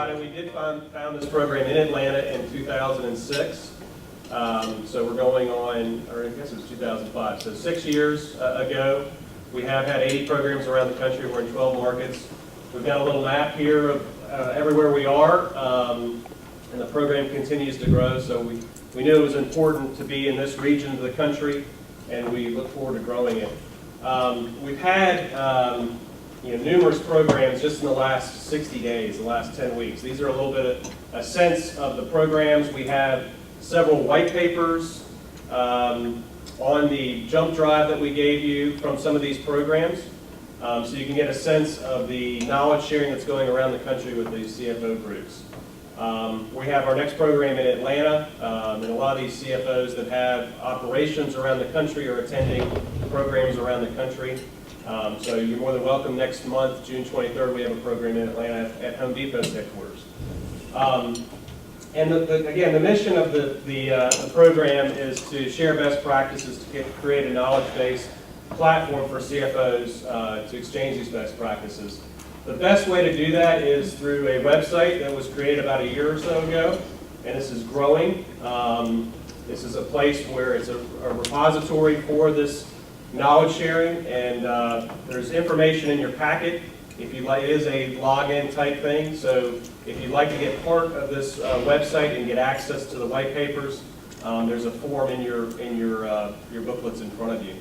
about it, we did found this program in Atlanta in 2006. So we're going on, or I guess it was 2005, so 6 years ago. We have had 80 programs around the country. We're in 12 markets. We've got a little map here of everywhere we are, and the program continues to grow. So we knew it was important to be in this region of the country, and we look forward to growing it. We've had numerous programs just in the last 60 days, the last 10 weeks. These are a little bit of a sense of the programs. We have several white papers on the jump drive that we gave you from some of these programs. So you can get a sense of the knowledge sharing that's going around the country with these CFO groups. We have our next program in Atlanta, and a lot of these CFOs that have operations around the country are attending programs around the country. So you're more than welcome next month, June 23rd, we have a program in Atlanta at Home Depot's headquarters. And again, the mission of the program is to share best practices to create a knowledge-based platform for CFOs to exchange these best practices. The best way to do that is through a website that was created about a year or so ago, and this is growing. This is a place where it's a repository for this knowledge sharing, and there's information in your packet. If you like, it is a login type thing, so if you'd like to get part of this website and get access to the white papers, there's a form in your booklets in front of you.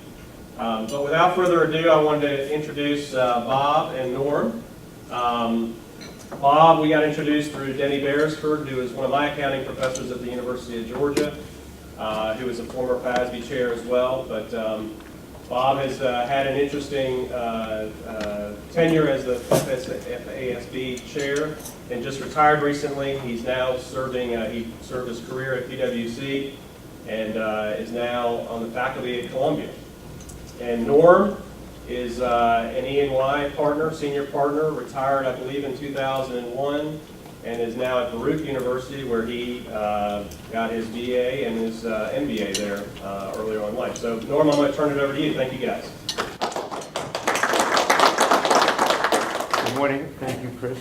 But without further ado, I wanted to introduce Bob and Norm. Bob, we got introduced through Denny Beresford, who is one of my accounting professors at the University of Georgia, who is a former FASB chair as well. But Bob has had an interesting tenure as the FASB chair and just retired recently. He's now serving, he served his career at PwC and is now on the faculty at Columbia. And Norm is an E&Y partner, senior partner, retired I believe in 2001, and is now at Baruch University where he got his BA and his MBA there earlier on in life. So Norm, I'm going to turn it over to you. Thank you guys. Good morning. Thank you, Chris.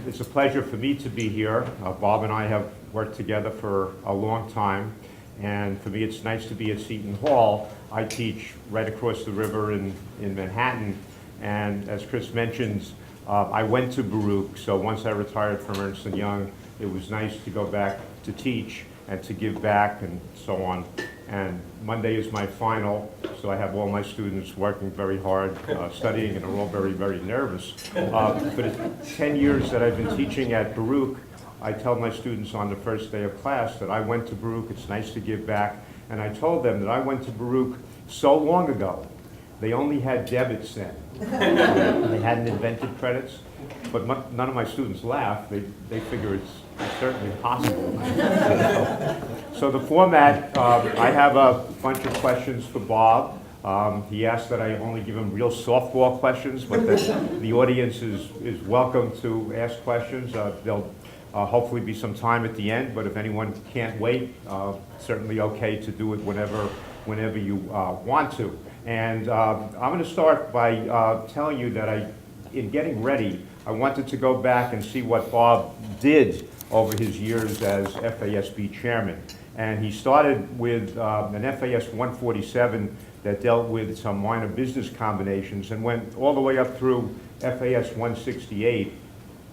It's a pleasure for me to be here. Bob and I have worked together for a long time, and for me it's nice to be at Seton Hall. I teach right across the river in Manhattan, and as Chris mentioned, I went to Baruch, so once I retired from Ernst & Young, it was nice to go back to teach and to give back and so on. And Monday is my final, so I have all my students working very hard, studying, and are all very, very nervous. For the 10 years that I've been teaching at Baruch, I tell my students on the first day of class that I went to Baruch, it's nice to give back, and I told them that I went to Baruch so long ago. They only had debits then. They hadn't invented credits, but none of my students laugh. They figure it's certainly possible. So the format, I have a bunch of questions for Bob. He asked that I only give him real softball questions, but that the audience is welcome to ask questions. There'll hopefully be some time at the end, but if anyone can't wait, certainly okay to do it whenever you want to. And I'm going to start by telling you that in getting ready, I wanted to go back and see what Bob did over his years as FASB chairman. And he started with an FAS 147 that dealt with some minor business combinations and went all the way up through FAS 168,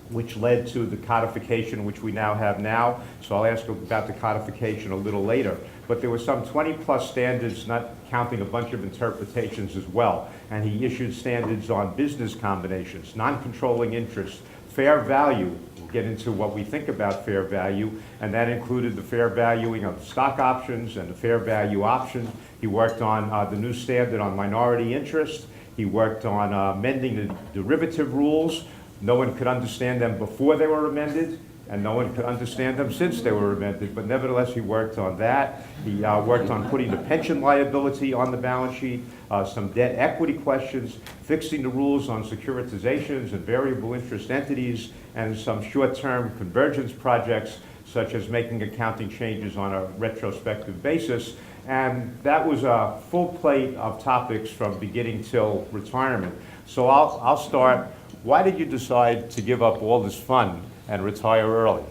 which led to the codification which we now have now. So I'll ask about the codification a little later. But there were some 20+ standards, not counting a bunch of interpretations as well. And he issued standards on business combinations, non-controlling interest, fair value. We'll get into what we think about fair value, and that included the fair valuing of stock options and the fair value option. He worked on the new standard on minority interest. He worked on amending the derivative rules. No one could understand them before they were amended, and no one could understand them since they were amended, but nevertheless he worked on that. He worked on putting the pension liability on the balance sheet, some debt equity questions, fixing the rules on securitizations and variable interest entities, and some short-term convergence projects, such as making accounting changes on a retrospective basis. And that was a full plate of topics from beginning till retirement. So I'll start. Why did you decide to give up all this fun and retire early?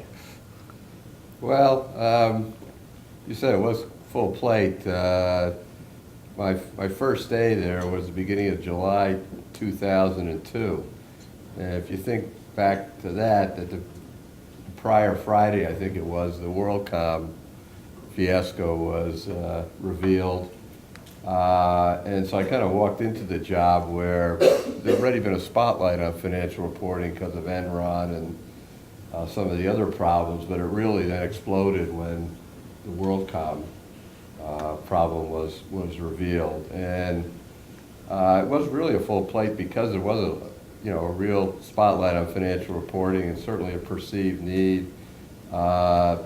Well, you said it was full plate. My first day there was the beginning of July 2002. And if you think back to that the prior Friday, I think it was, the WorldCom fiasco was revealed. And so I kind of walked into the job where there'd already been a spotlight on financial reporting because of Enron and some of the other problems, but it really then exploded when the WorldCom problem was revealed. And it was really a full plate because there was a real spotlight on financial reporting and certainly a perceived need, not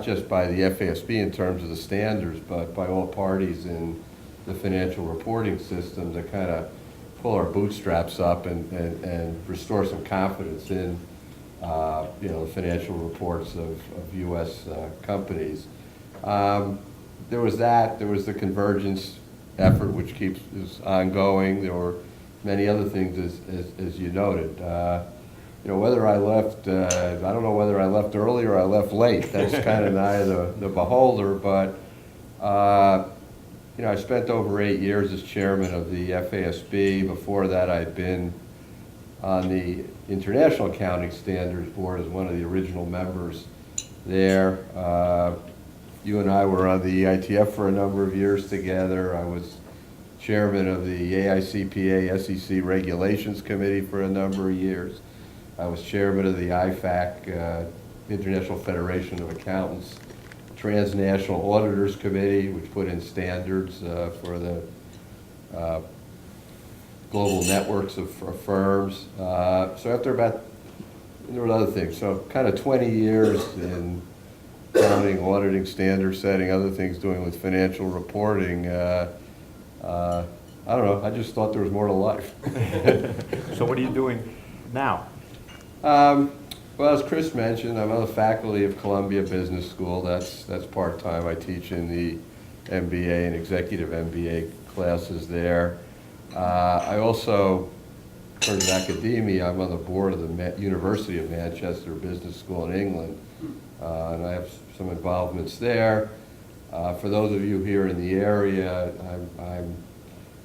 just by the FASB in terms of the standards, but by all parties in the financial reporting system to kind of pull our bootstraps up and restore some confidence in the financial reports of U.S. companies. There was that. There was the convergence effort, which is ongoing. There were many other things, as you noted. Whether I left, I don't know whether I left early or I left late. That's kind of nigh the beholder. But I spent over 8 years as chairman of the FASB. Before that, I'd been on the International Accounting Standards Board as one of the original members there. You and I were on the EITF for a number of years together. I was chairman of the AICPA SEC Regulations Committee for a number of years. I was chairman of the IFAC, International Federation of Accountants, Transnational Auditors Committee, which put in standards for the global networks of firms. So after about, there were other things. So kind of 20 years in accounting, auditing, standard setting, other things doing with financial reporting. I don't know, I just thought there was more to life. So what are you doing now? Well, as Chris mentioned, I'm on the faculty of Columbia Business School. That's part-time. I teach in the MBA and executive MBA classes there. I also, in terms of academia, I'm on the board of the University of Manchester Business School in England, and I have some involvements there. For those of you here in the area,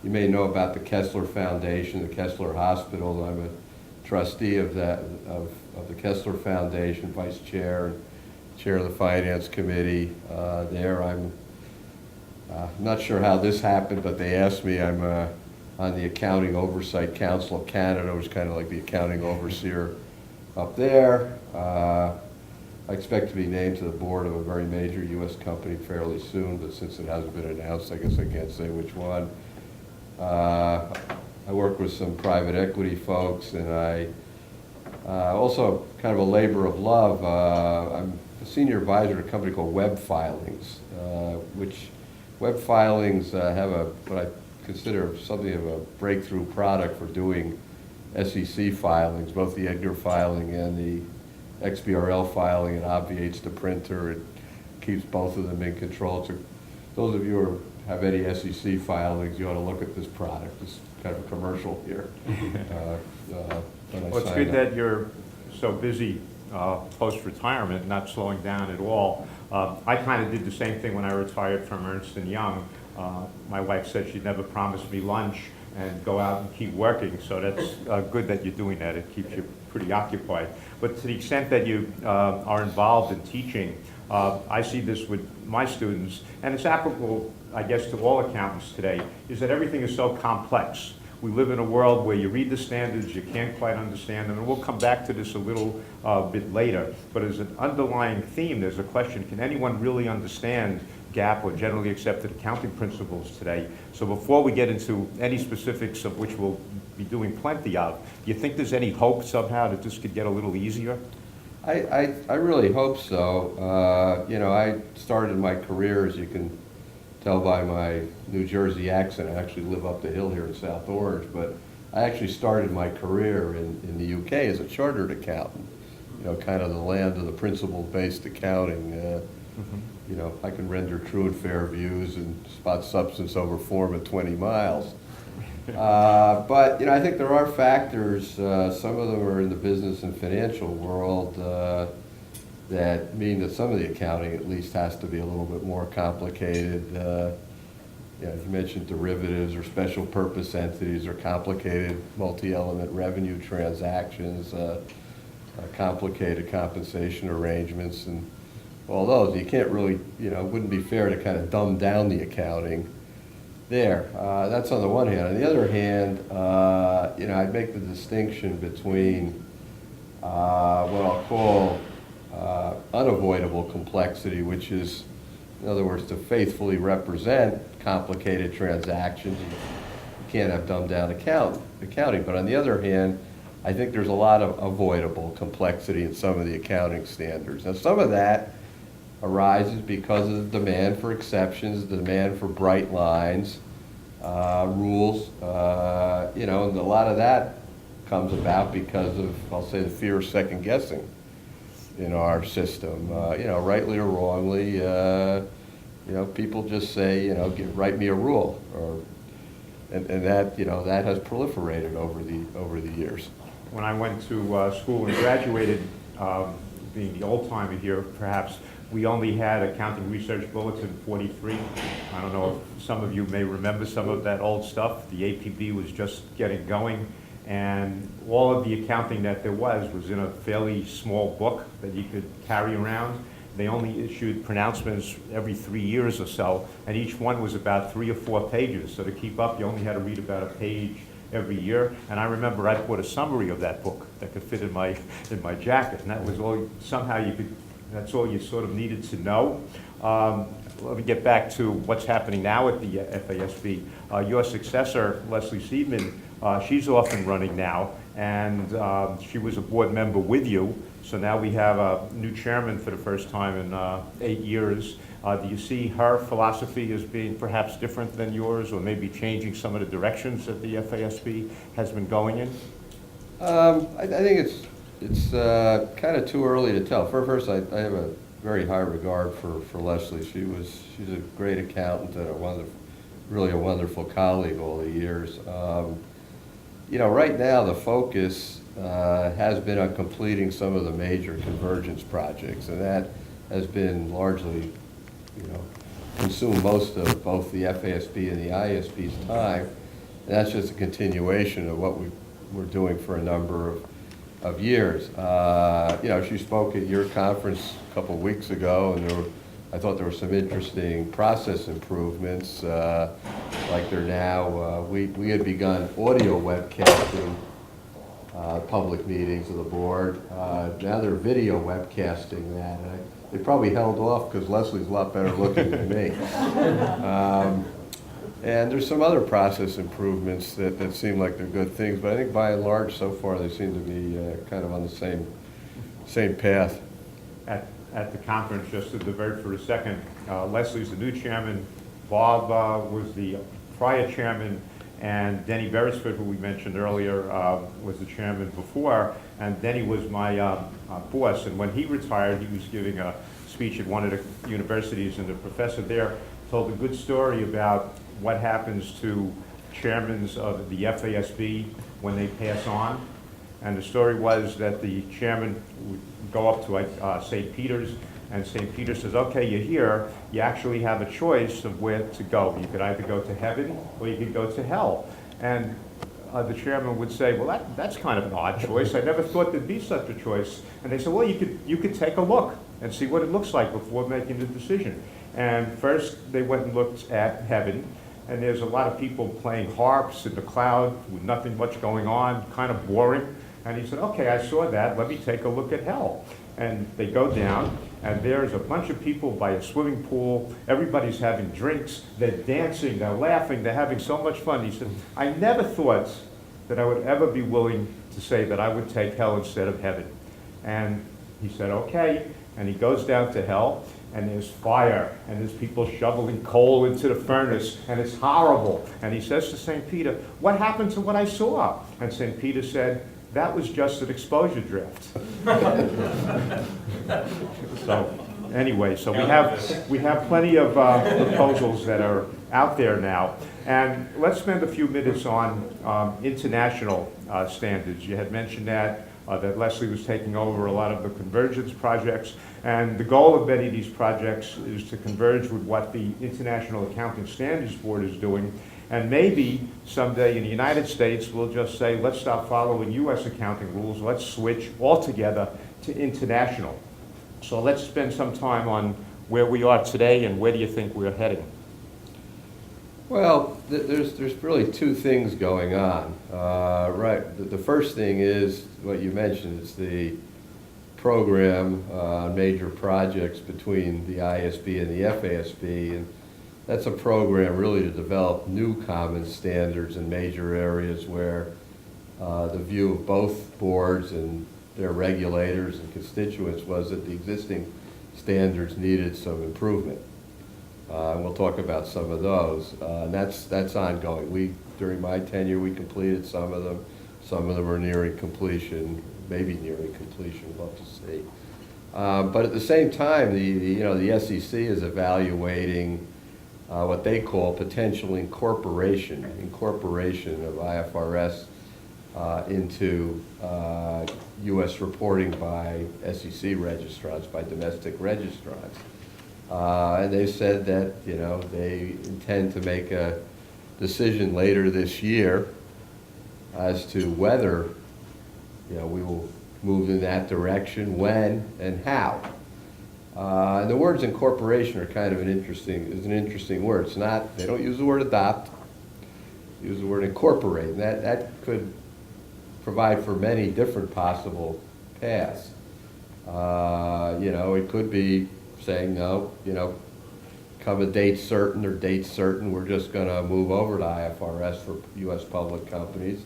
you may know about the Kessler Foundation, the Kessler Hospital. I'm a trustee of the Kessler Foundation, vice chair, and chair of the finance committee there. I'm not sure how this happened, but they asked me. I'm on the Accounting Oversight Council of Canada, which is kind of like the accounting overseer up there. I expect to be named to the board of a very major U.S. company fairly soon, but since it hasn't been announced, I guess I can't say which one. I work with some private equity folks, and I also kind of a labor of love. I'm a senior advisor to a company called Web Filings, which Web Filings have what I consider something of a breakthrough product for doing SEC filings, both the Edgar filing and the XBRL filing. It obviates the printer. It keeps both of them in control. So those of you who have any SEC filings, you ought to look at this product. It's kind of a commercial here. Well, it's good that you're so busy post-retirement, not slowing down at all. I kind of did the same thing when I retired from Ernst & Young. My wife said she'd never promise me lunch and go out and keep working, so that's good that you're doing that. It keeps you pretty occupied. But to the extent that you are involved in teaching, I see this with my students, and it's applicable, I guess, to all accountants today, is that everything is so complex. We live in a world where you read the standards, you can't quite understand them, and we'll come back to this a little bit later. But as an underlying theme, there's a question, can anyone really understand GAAP or generally accepted accounting principles today? So before we get into any specifics of which we'll be doing plenty of, do you think there's any hope somehow that this could get a little easier? I really hope so. I started my career, as you can tell by my New Jersey accent. I actually live up the hill here in South Orange, but I actually started my career in the UK as a chartered accountant, kind of the land of the principle-based accounting. I can render true and fair views and spot substance over form at 20 miles. But, I think there are factors, some of them are in the business and financial world, that mean that some of the accounting at least has to be a little bit more complicated. You mentioned derivatives or special purpose entities or complicated multi-element revenue transactions, complicated compensation arrangements, and all those. You can't really, it wouldn't be fair to kind of dumb down the accounting there. That's on the one hand. On the other hand, I'd make the distinction between what I'll call unavoidable complexity, which is, in other words, to faithfully represent complicated transactions. You can't have dumbed down accounting. But on the other hand, I think there's a lot of avoidable complexity in some of the accounting standards. Now, some of that arises because of the demand for exceptions, the demand for bright lines, rules, and a lot of that comes about because of, I'll say, the fear of second guessing in our system. Rightly or wrongly, people just say, write me a rule, and that, that has proliferated over the years. When I went to school and graduated, being the old timer here, perhaps, we only had Accounting Research Bulletin 43. I don't know if some of you may remember some of that old stuff. The APB was just getting going, and all of the accounting that there was in a fairly small book that you could carry around. They only issued pronouncements every 3 years or so, and each one was about 3 or 4 pages. So to keep up, you only had to read about a page every year. And I remember I bought a summary of that book that could fit in my jacket, and that was all. Somehow that's all you sort of needed to know. Let me get back to what's happening now at the FASB. Your successor, Leslie Seidman, she's off and running now, and she was a board member with you. So now we have a new chairman for the first time in 8 years. Do you see her philosophy as being perhaps different than yours, or maybe changing some of the directions that the FASB has been going in? I think it's kind of too early to tell. First, I have a very high regard for Leslie. She's a great accountant and really a wonderful colleague all the years. Right now the focus has been on completing some of the major convergence projects, and that has been largely, consumed most of both the FASB and the ISB's time. And that's just a continuation of what we're doing for a number of years. She spoke at your conference a couple of weeks ago, and I thought there were some interesting process improvements, like there now. We had begun audio webcasting public meetings of the board. Now they're video webcasting that. They probably held off because Leslie's a lot better looking than me. And there's some other process improvements that seem like they're good things, but I think by and large so far they seem to be kind of on the same path. At the conference, just for a second, Leslie's the new chairman, Bob was the prior chairman, and Denny Beresford, who we mentioned earlier, was the chairman before, and Denny was my boss. And when he retired, he was giving a speech at one of the universities, and the professor there told a good story about what happens to chairmen of the FASB when they pass on. And the story was that the chairman would go up to St. Peter's, and St. Peter says, okay, you're here, you actually have a choice of where to go. You could either go to heaven or you could go to hell. And the chairman would say, well, that's kind of an odd choice. I never thought there'd be such a choice. And they said, well, you could take a look and see what it looks like before making the decision. And first they went and looked at heaven, and there's a lot of people playing harps in the cloud with nothing much going on, kind of boring. And he said, okay, I saw that, let me take a look at hell. And they go down, and there's a bunch of people by a swimming pool. Everybody's having drinks, they're dancing, they're laughing, they're having so much fun. He said, I never thought that I would ever be willing to say that I would take hell instead of heaven. And he said, okay, and he goes down to hell, and there's fire, and there's people shoveling coal into the furnace, and it's horrible. And he says to St. Peter, what happened to what I saw? And St. Peter said, that was just an exposure drift. So anyway, so we have plenty of proposals that are out there now. And let's spend a few minutes on international standards. You had mentioned that Leslie was taking over a lot of the convergence projects, and the goal of many of these projects is to converge with what the International Accounting Standards Board is doing. And maybe someday in the United States, we'll just say, let's stop following US accounting rules, let's switch altogether to international. So let's spend some time on where we are today and where do you think we're heading? Well, there's really two things going on. Right, the first thing is what you mentioned, it's the program on major projects between the ISB and the FASB, and that's a program really to develop new common standards in major areas where the view of both boards and their regulators and constituents was that the existing standards needed some improvement. And we'll talk about some of those. And that's ongoing. During my tenure, we completed some of them. Some of them are nearing completion, maybe nearing completion. We'll have to see. But at the same time, the SEC is evaluating what they call potential incorporation of IFRS into U.S. reporting by SEC registrants, by domestic registrants. And they said that, they intend to make a decision later this year as to whether, we will move in that direction, when, and how. And the words incorporation are kind of an interesting word. It's not, they don't use the word adopt, they use the word incorporate. And that could provide for many different possible paths. It could be saying, no, come a date certain or date certain, we're just going to move over to IFRS for U.S. public companies.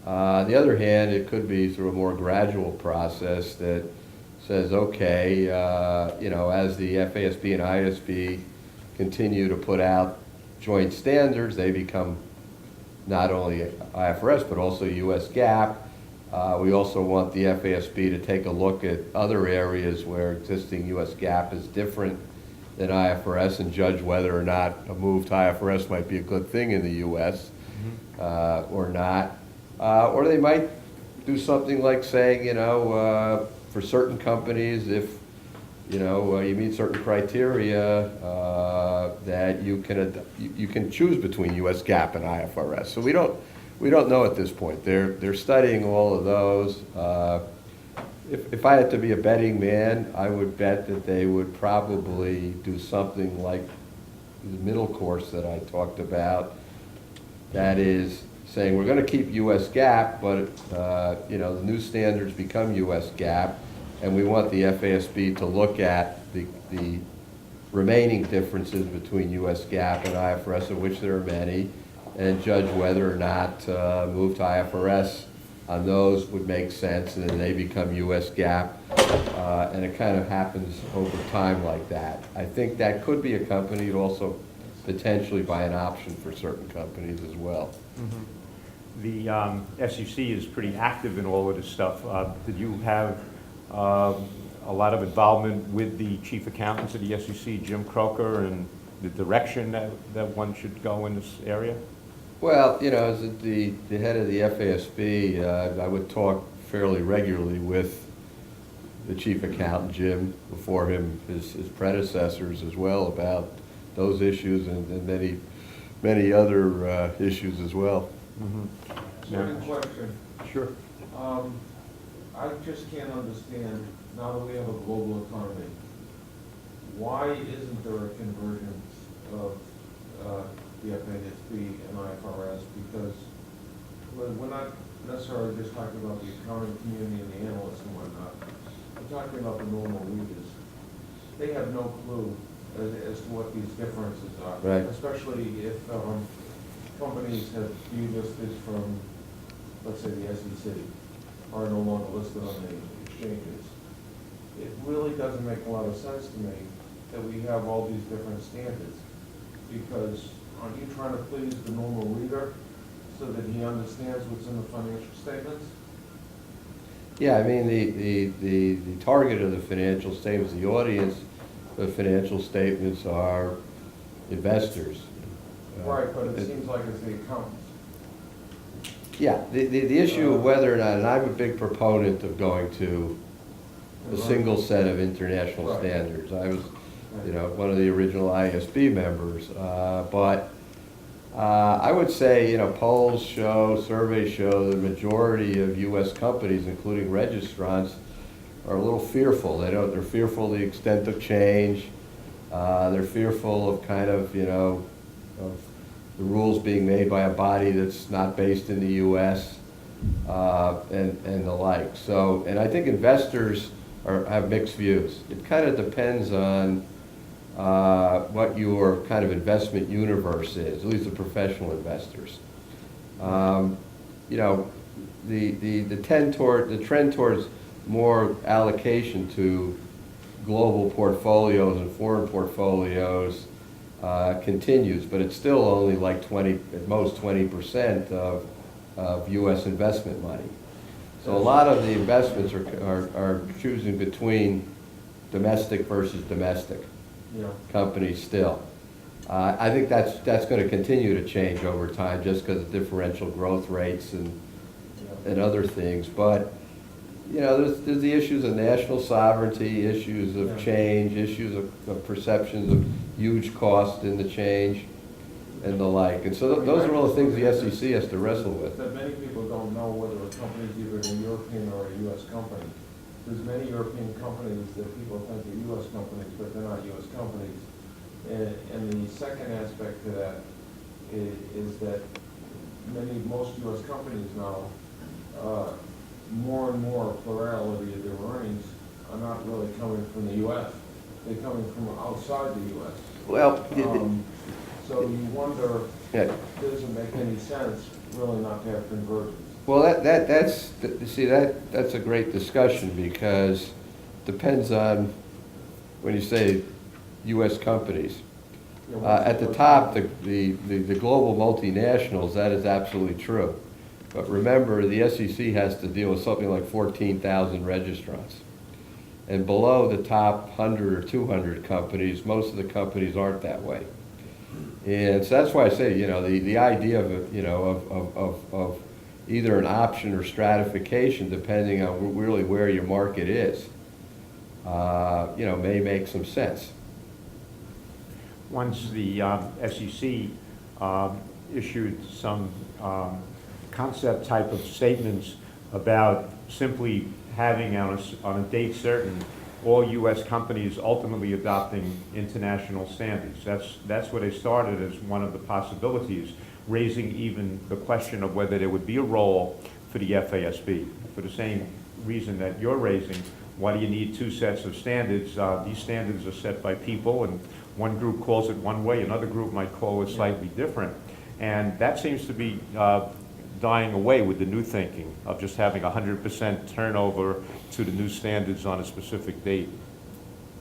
On the other hand, it could be through a more gradual process that says, okay, as the FASB and ISB continue to put out joint standards, they become not only IFRS, but also U.S. GAAP. We also want the FASB to take a look at other areas where existing U.S. GAAP is different than IFRS and judge whether or not a move to IFRS might be a good thing in the U.S. Or not. Or they might do something like saying, for certain companies, if you meet certain criteria, that you can choose between U.S. GAAP and IFRS. So we don't know at this point. They're studying all of those. If I had to be a betting man, I would bet that they would probably do something like the middle course that I talked about. That is saying we're going to keep U.S. GAAP, but the new standards become U.S. GAAP, and we want the FASB to look at the remaining differences between U.S. GAAP and IFRS, of which there are many, and judge whether or not move to IFRS on those would make sense, and then they become U.S. GAAP, and it kind of happens over time like that. I think that could be accompanied also potentially by an option for certain companies as well. Mm-hmm. The SEC is pretty active in all of this stuff. Did you have a lot of involvement with the chief accountants of the SEC, Jim Croker, and the direction that one should go in this area? Well, as the head of the FASB, I would talk fairly regularly with the chief accountant, Jim, before him, his predecessors as well, about those issues and many other issues as well. Mm-hmm. Second question. Sure. I just can't understand, now that we have a global economy, why isn't there a convergence of the FASB and IFRS? Because we're not necessarily just talking about the accounting community and the analysts and whatnot. We're talking about the normal readers. They have no clue as to what these differences are. Right. Especially if companies have delisted from, let's say, the SEC, are no longer listed on the exchanges. It really doesn't make a lot of sense to me that we have all these different standards, because aren't you trying to please the normal reader so that he understands what's in the financial statements? Yeah, I mean, the target of the financial statements, the audience the financial statements are investors. Right, but it seems like it's the accountants. Yeah, the issue of whether or not, and I'm a big proponent of going to a single set of international Right. standards. I was, one of the original ISB members, but I would say, polls show, surveys show, the majority of U.S. companies, including registrants, are a little fearful. They're fearful of the extent of change. They're fearful of kind of, of the rules being made by a body that's not based in the U.S. And the like. So, and I think investors have mixed views. It kind of depends on what your kind of investment universe is, at least the professional investors. The trend towards more allocation to global portfolios and foreign portfolios continues, but it's still only like 20, at most 20% of U.S. investment money. So a lot of the investments are choosing between domestic versus domestic companies still. I think that's going to continue to change over time just because of differential growth rates and other things. But there's the issues of national sovereignty, issues of change, issues of perceptions of huge cost in the change, and the like. And so those are all the things the SEC has to wrestle with. That many people don't know whether a company is either a European or a U.S. company. There's many European companies that people think are U.S. companies, but they're not U.S. companies. And the second aspect to that is that most U.S. companies now, more and more plurality of their earnings are not really coming from the U.S. They're coming from outside the U.S. Well, so you wonder, does it make any sense really not to have convergence? well, that's a great discussion because it depends on when you say U.S. companies. At the top, the global multinationals, that is absolutely true. But remember, the SEC has to deal with something like 14,000 registrants. And below the top 100 or 200 companies, most of the companies aren't that way. And so that's why I say, the idea of either an option or stratification, depending on really where your market is, may make some sense. Once the SEC issued some concept type of statements about simply having on a date certain all U.S. companies ultimately adopting international standards. That's where they started as one of the possibilities, raising even the question of whether there would be a role for the FASB. For the same reason that you're raising, why do you need two sets of standards? These standards are set by people, and one group calls it one way, another group might call it slightly different. And that seems to be dying away with the new thinking of just having 100% turnover to the new standards on a specific date.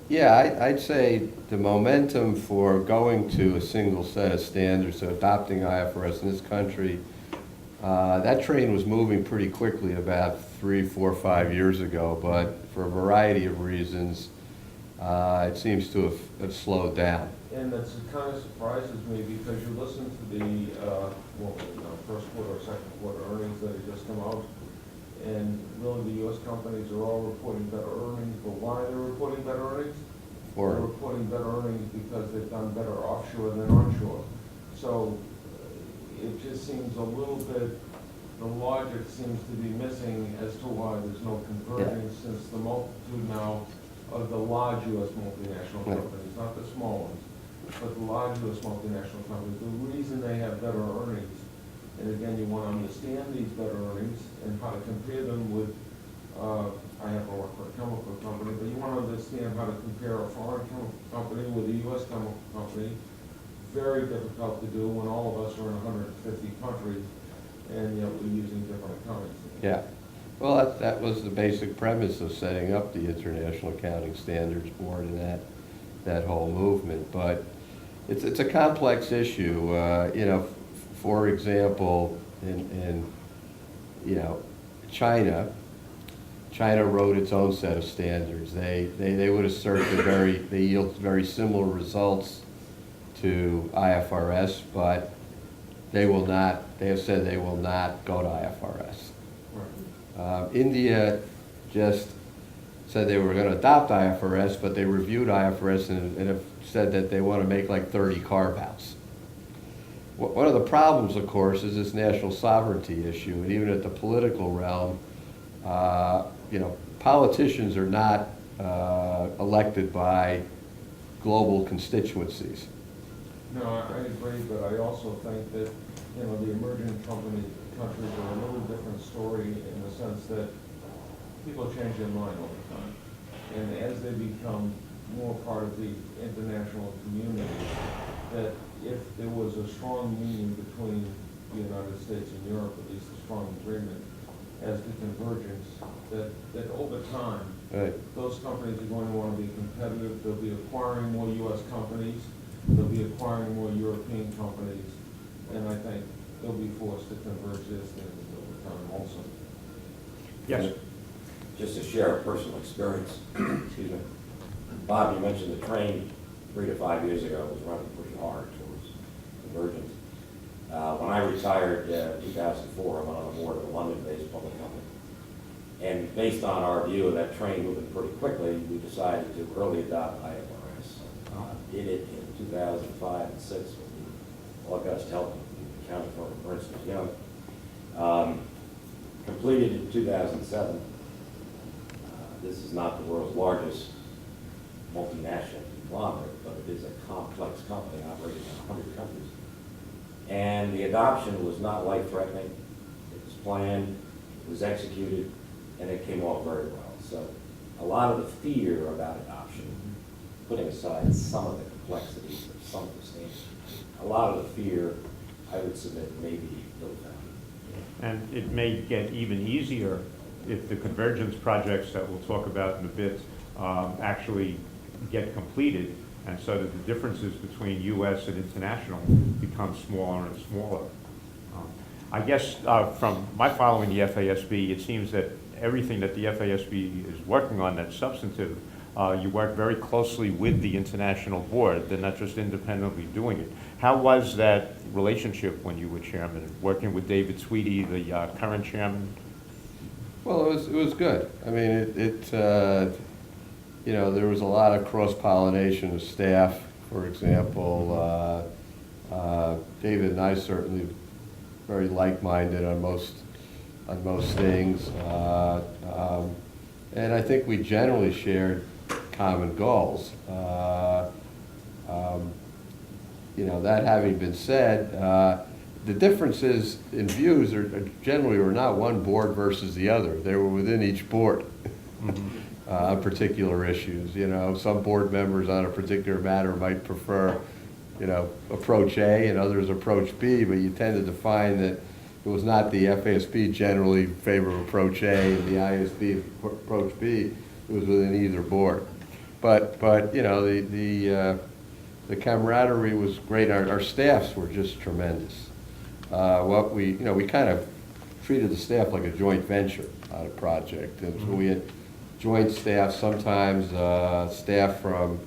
Yeah, I'd say the momentum for going to a single set of standards, so adopting IFRS in this country, that train was moving pretty quickly about 3, 4, 5 years ago, but for a variety of reasons, it seems to have slowed down. And that's, it kind of surprises me because you listen to the first quarter or second quarter earnings that have just come out, and really the U.S. companies are all reporting better earnings. But why they're reporting better earnings? They're reporting better earnings because they've done better offshore than onshore. So it just seems a little bit, the logic seems to be missing as to why there's no convergence since the multitude now of the large U.S. multinational companies, not the small ones, but the large U.S. multinational companies. The reason they have better earnings, and again, you want to understand these better earnings and how to compare them with, I have to work for a chemical company, but you want to understand how to compare a foreign company with a U.S. chemical company. Very difficult to do when all of us are in 150 countries and yet we're using different accounting standards. Yeah. Well, that was the basic premise of setting up the International Accounting Standards Board and that whole movement. But it's a complex issue. For example, in China China wrote its own set of standards. They would assert that they yield very similar results to IFRS, but they have said they will not go to IFRS. India just said they were going to adopt IFRS, but they reviewed IFRS and have said that they want to make like 30 carve-outs. One of the problems, of course, is this national sovereignty issue, and even at the political realm, politicians are not elected by global constituencies. No, I agree, but I also think that, the emerging countries are a little different story in the sense that people change their mind all the time. And as they become more part of the international community, that if there was a strong union between the United States and Europe, at least a strong agreement as to convergence, that over time, Right. those companies are going to want to be competitive. They'll be acquiring more U.S. companies. They'll be acquiring more European companies. And I think they'll be forced to converge their standards over time also. Yes. Just to share a personal experience, excuse me. Bob, you mentioned the train 3 to 5 years ago was running pretty hard towards convergence. When I retired in 2004, I went on the board of a London-based public company. And based on our view of that train moving pretty quickly, we decided to early adopt IFRS. Did it in 2005 and 2006 with the August help accounting firm Ernst was young. Completed in 2007. This is not the world's largest multinational conglomerate, but it is a complex company operating in 100 countries. And the adoption was not life-threatening. It was planned, it was executed, and it came off very well. So a lot of the fear about adoption, putting aside some of the complexities of some of the standards, a lot of the fear, I would submit, may be ill-founded. And it may get even easier if the convergence projects that we'll talk about in a bit actually get completed, and so that the differences between U.S. and international become smaller and smaller. I guess from my following the FASB, it seems that everything that the FASB is working on that's substantive, you work very closely with the international board. They're not just independently doing it. How was that relationship when you were chairman, working with David Tweedy, the current chairman? Well, it was good. I mean, there was a lot of cross-pollination of staff. For example, David and I certainly very like-minded on most things, and I think we generally shared common goals. That having been said, the differences in views are generally were not one board versus the other. They were within each board on particular issues. Some board members on a particular matter might prefer, approach A and others approach B, but you tended to find that it was not the FASB generally favor approach A and the ISB approach B. It was within either board. But the camaraderie was great. Our staffs were just tremendous. We kind of treated the staff like a joint venture on a project. And so we had joint staff, sometimes staff from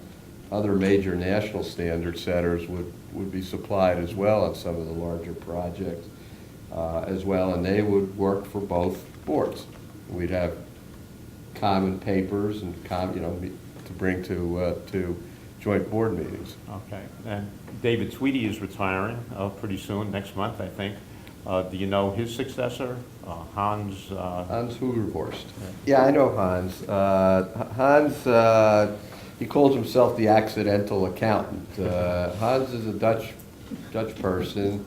other major national standard setters would be supplied as well on some of the larger projects as well, and they would work for both boards. We'd have common papers and to bring to joint board meetings. Okay, and David Tweedy is retiring pretty soon, next month, I think. Do you know his successor, Hans? Hans Hugervorst. Yeah, I know Hans. Hans, he calls himself the accidental accountant. Hans is a Dutch person.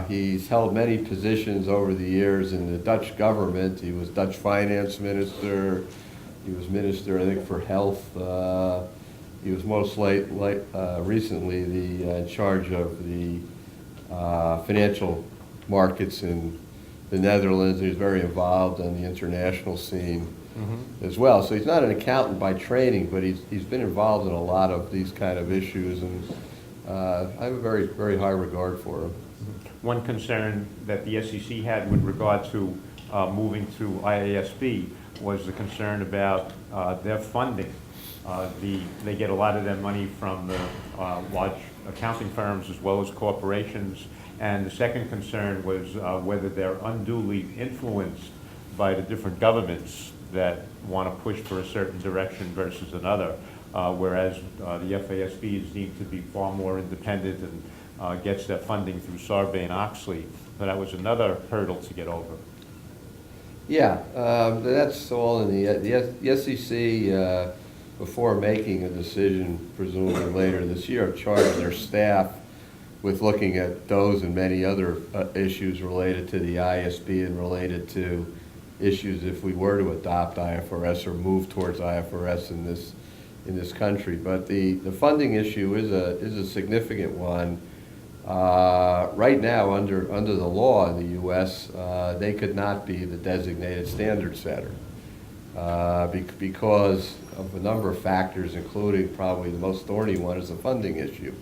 He's held many positions over the years in the Dutch government. He was Dutch finance minister. He was minister, I think, for health. He was most recently in charge of the financial markets in the Netherlands. He was very involved on the international scene as well. So he's not an accountant by training, but he's been involved in a lot of these kind of issues, and I have a very, very high regard for him. One concern that the SEC had with regard to moving to IASB was the concern about their funding. They get a lot of their money from the large accounting firms as well as corporations. And the second concern was whether they're unduly influenced by the different governments that want to push for a certain direction versus another, whereas the FASB is deemed to be far more independent and gets their funding through Sarbanes-Oxley. So that was another hurdle to get over. Yeah, that's all in the SEC, before making a decision, presumably later this year, charged their staff with looking at those and many other issues related to the ISB and related to issues if we were to adopt IFRS or move towards IFRS in this country. But the funding issue is a significant one. Right now, under the law in the U.S., they could not be the designated standard setter because of a number of factors, including probably the most thorny one is the funding issue.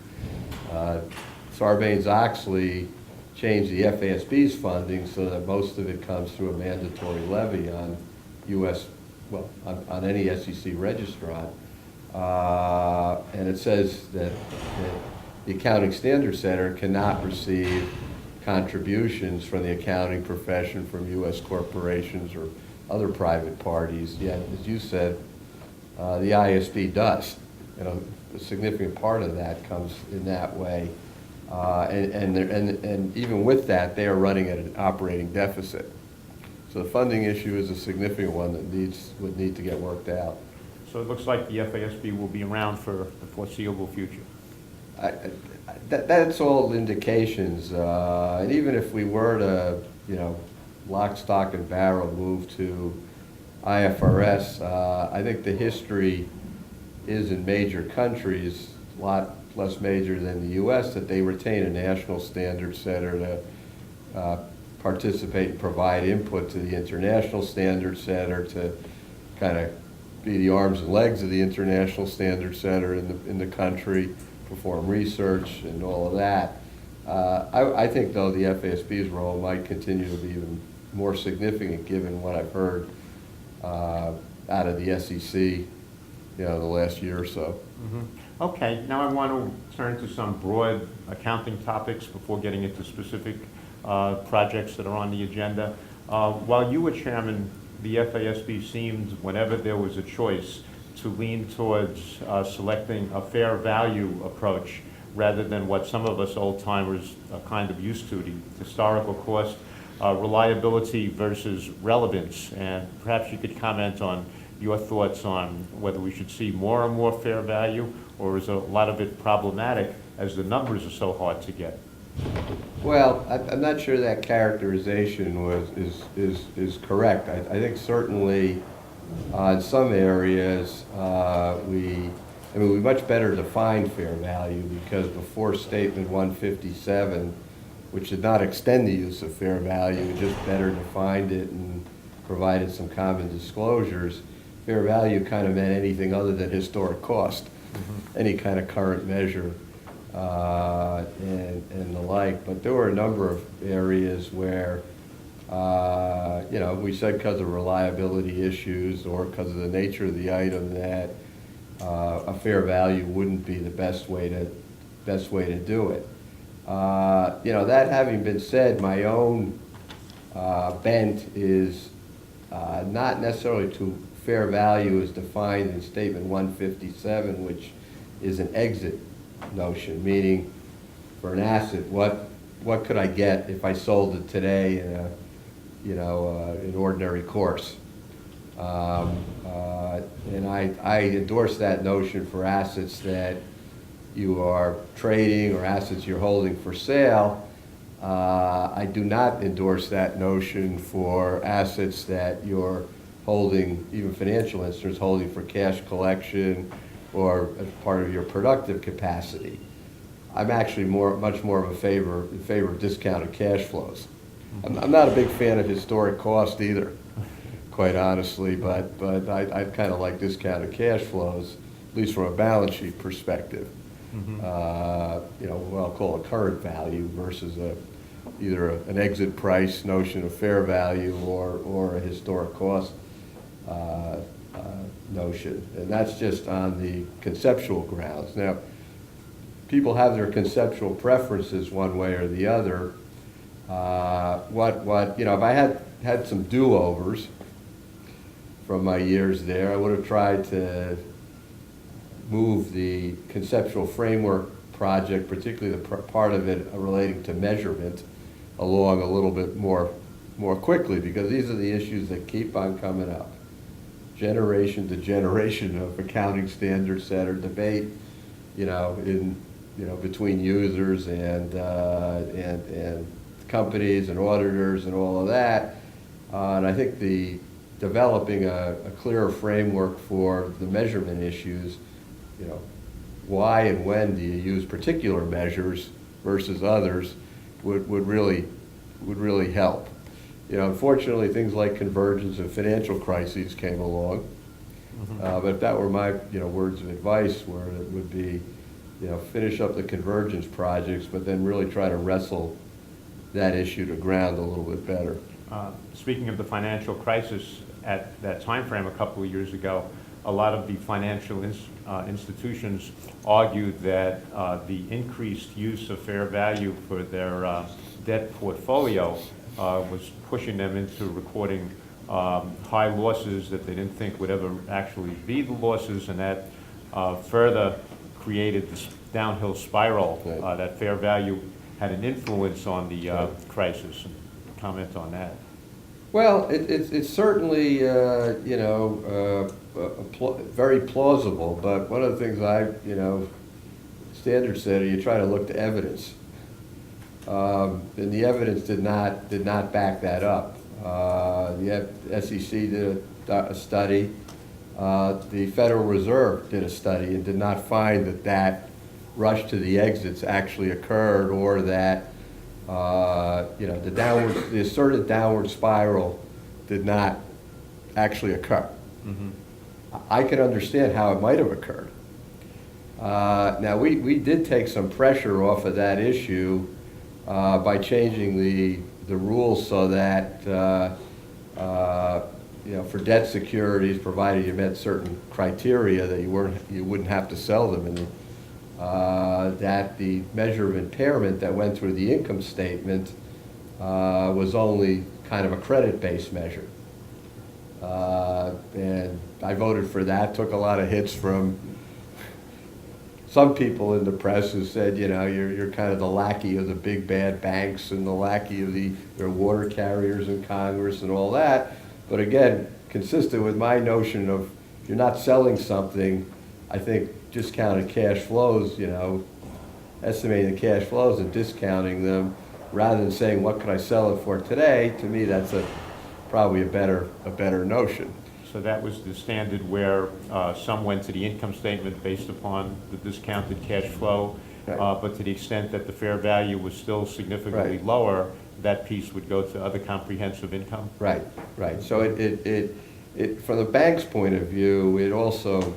Sarbanes-Oxley changed the FASB's funding so that most of it comes through a mandatory levy on U.S., well, on any SEC registrant. And it says that the Accounting Standards Center cannot receive contributions from the accounting profession, from U.S. corporations or other private parties. Yet, as you said, the ISB does. You know, a significant part of that comes in that way. And even with that, they are running at an operating deficit. So the funding issue is a significant one that would need to get worked out. So it looks like the FASB will be around for the foreseeable future. That's all indications. And even if we were to, you know, lock, stock, and barrel move to IFRS, I think the history is in major countries, a lot less major than the U.S., that they retain a national standard setter to participate and provide input to the international standard setter, to kind of be the arms and legs of the international standard setter in the country, perform research and all of that. I think, though, the FASB's role might continue to be even more significant given what I've heard out of the SEC, you know, the last year or so. Mm-hmm. Okay, now I want to turn to some broad accounting topics before getting into specific projects that are on the agenda. While you were chairman, the FASB seemed, whenever there was a choice, to lean towards selecting a fair value approach rather than what some of us old-timers are kind of used to, the historical cost, reliability versus relevance. And perhaps you could comment on your thoughts on whether we should see more and more fair value, or is a lot of it problematic as the numbers are so hard to get? Well, I'm not sure that characterization is correct. I think certainly in some areas we much better define fair value, because before Statement 157, which did not extend the use of fair value, it just better defined it and provided some common disclosures. Fair value kind of meant anything other than historic cost, any kind of current measure and the like. But there were a number of areas where, you know, we said because of reliability issues or because of the nature of the item that a fair value wouldn't be the best way to do it. You know, that having been said, my own bent is not necessarily to fair value as defined in Statement 157, which is an exit notion, meaning for an asset, what could I get if I sold it today in a, you know, an ordinary course? And I endorse that notion for assets that you are trading or assets you're holding for sale. I do not endorse that notion for assets that you're holding, even financial instruments, holding for cash collection or as part of your productive capacity. I'm actually much more of a favor of discounted cash flows. I'm not a big fan of historic cost either, quite honestly, but I kind of like discounted cash flows, at least from a balance sheet perspective. You know, what I'll call a current value versus either an exit price notion of fair value or a historic cost notion. And that's just on the conceptual grounds. Now, people have their conceptual preferences one way or the other. If I had some do-overs from my years there, I would have tried to move the conceptual framework project, particularly the part of it relating to measurement, along a little bit more quickly, because these are the issues that keep on coming up. Generation to generation of accounting standards that are debate, between users and companies and auditors and all of that. And I think developing a clearer framework for the measurement issues, why and when do you use particular measures versus others would really help. Unfortunately, things like convergence and financial crises came along. But if that were my, words of advice, where it would be, finish up the convergence projects, but then really try to wrestle that issue to ground a little bit better. Speaking of the financial crisis, at that time frame a couple of years ago, a lot of the financial institutions argued that the increased use of fair value for their debt portfolio was pushing them into recording high losses that they didn't think would ever actually be the losses, and that further created this downhill spiral. Right. That fair value had an influence on the crisis. Comment on that. Well, it's certainly, very plausible, but one of the things standard said, you try to look to evidence. And the evidence did not back that up. The SEC did a study. The Federal Reserve did a study and did not find that rush to the exits actually occurred, or that the asserted downward spiral did not actually occur. Mm-hmm. I can understand how it might have occurred. Now, we did take some pressure off of that issue by changing the rules so that for debt securities, provided you met certain criteria, that you wouldn't have to sell them, and that the measure of impairment that went through the income statement was only kind of a credit-based measure. And I voted for that, took a lot of hits from some people in the press who said, you're kind of the lackey of the big bad banks and the lackey of their water carriers in Congress and all that. But again, consistent with my notion of, if you're not selling something, I think discounted cash flows, estimating the cash flows and discounting them, rather than saying, what can I sell it for today, to me that's probably a better notion. So that was the standard where some went to the income statement based upon the discounted cash flow, Right. But to the extent that the fair value was still significantly Right. lower, that piece would go to other comprehensive income? Right. So it from the bank's point of view, it also,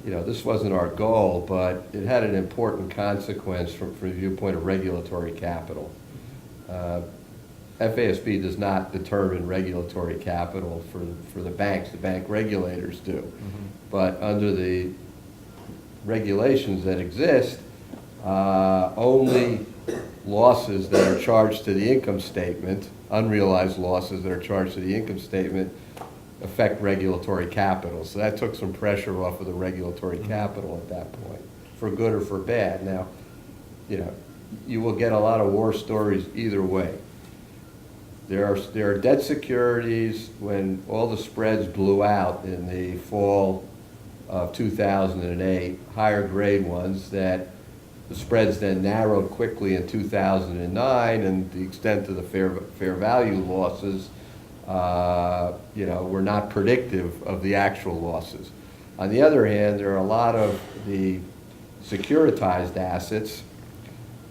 this wasn't our goal, but it had an important consequence from the viewpoint of regulatory capital. FASB does not determine regulatory capital for the banks. The bank regulators do. Mm-hmm. But under the regulations that exist, only losses that are charged to the income statement, unrealized losses that are charged to the income statement, affect regulatory capital. So that took some pressure off of the regulatory capital at that point, for good or for bad. Now, you will get a lot of war stories either way. There are debt securities, when all the spreads blew out in the fall of 2008, higher grade ones, that the spreads then narrowed quickly in 2009, and the extent of the fair value losses, were not predictive of the actual losses. On the other hand, there are a lot of the securitized assets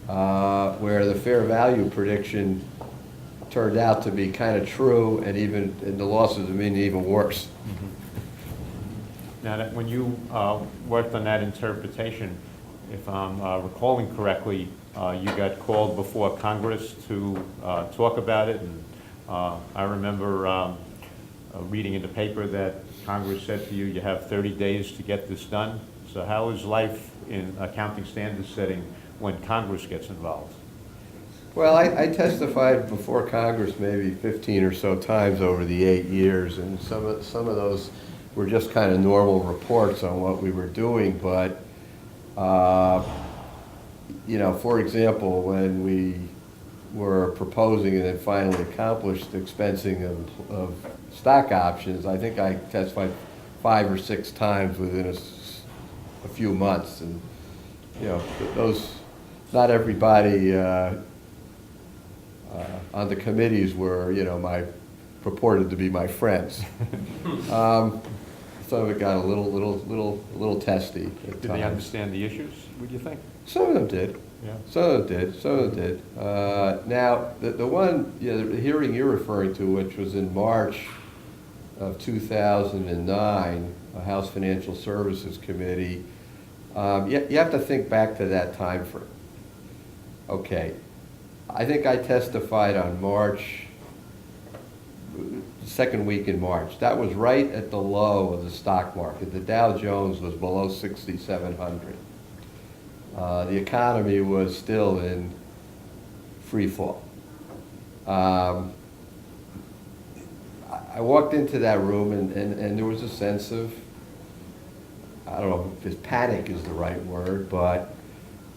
where the fair value prediction turned out to be kind of true, and the losses have been even worse. Now, when you worked on that interpretation, if I'm recalling correctly, you got called before Congress to talk about it, and I remember reading in the paper that Congress said to you, you have 30 days to get this done. So how is life in accounting standards setting when Congress gets involved? Well, I testified before Congress maybe 15 or so times over the 8 years, and some of those were just kind of normal reports on what we were doing. But, you know, for example, when we were proposing and then finally accomplished the expensing of stock options, I think I testified 5 or 6 times within a few months. And, you know, those, not everybody on the committees were, you know, purported to be my friends. Some of it got a little testy at Did they times. understand the issues, would you think? Some of them did. Yeah. Some of them did. Now, the one, you know, the hearing you're referring to, which was in March of 2009, a House Financial Services Committee, you have to think back to that time frame. Okay, I think I testified on March, second week in March. That was right at the low of the stock market. The Dow Jones was below 6,700. The economy was still in free fall. I walked into that room and there was a sense of, I don't know if panic is the right word, but,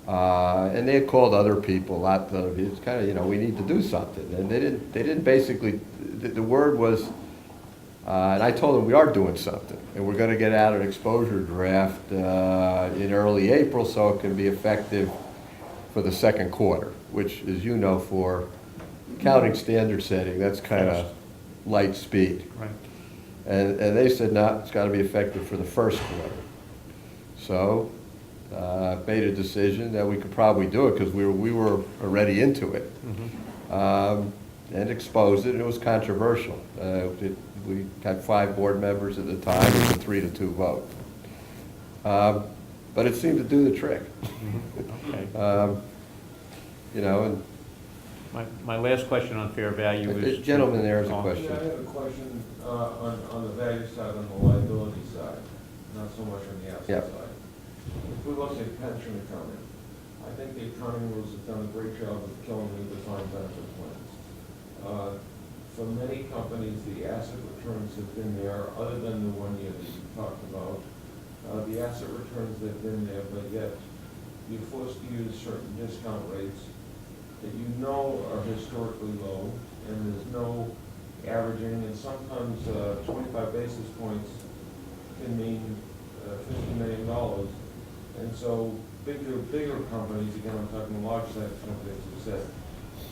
and they had called other people out, it's kind of, you know, we need to do something. And they didn't basically, the word was, and I told them we are doing something, and we're going to get out an exposure draft in early April so it can be effective for the second quarter, which, as you know, for accounting standard setting, that's kind of light speed. Right. And they said, no, it's got to be effective for the first quarter. So made a decision that we could probably do it because we were already into it. Mm-hmm. And exposed it, and it was controversial. We had 5 board members at the time. It was a 3-2 vote. But it seemed to do the trick. Mm-hmm. Okay. You know, and My last question on fair value is... the gentleman there has a Oh. question. Yeah, I have a question on the value side, on the liability side, not so much on the asset Yeah. side. If we look at pension accounting, I think the accounting rules have done a great job of killing the defined benefit plans. For many companies, the asset returns have been there, other than the 1 year that you talked about. The asset returns have been there, but yet you're forced to use certain discount rates that you know are historically low, and there's no averaging, and sometimes 25 basis points can mean $50 million. And so bigger companies, again, I'm talking large size companies, have said,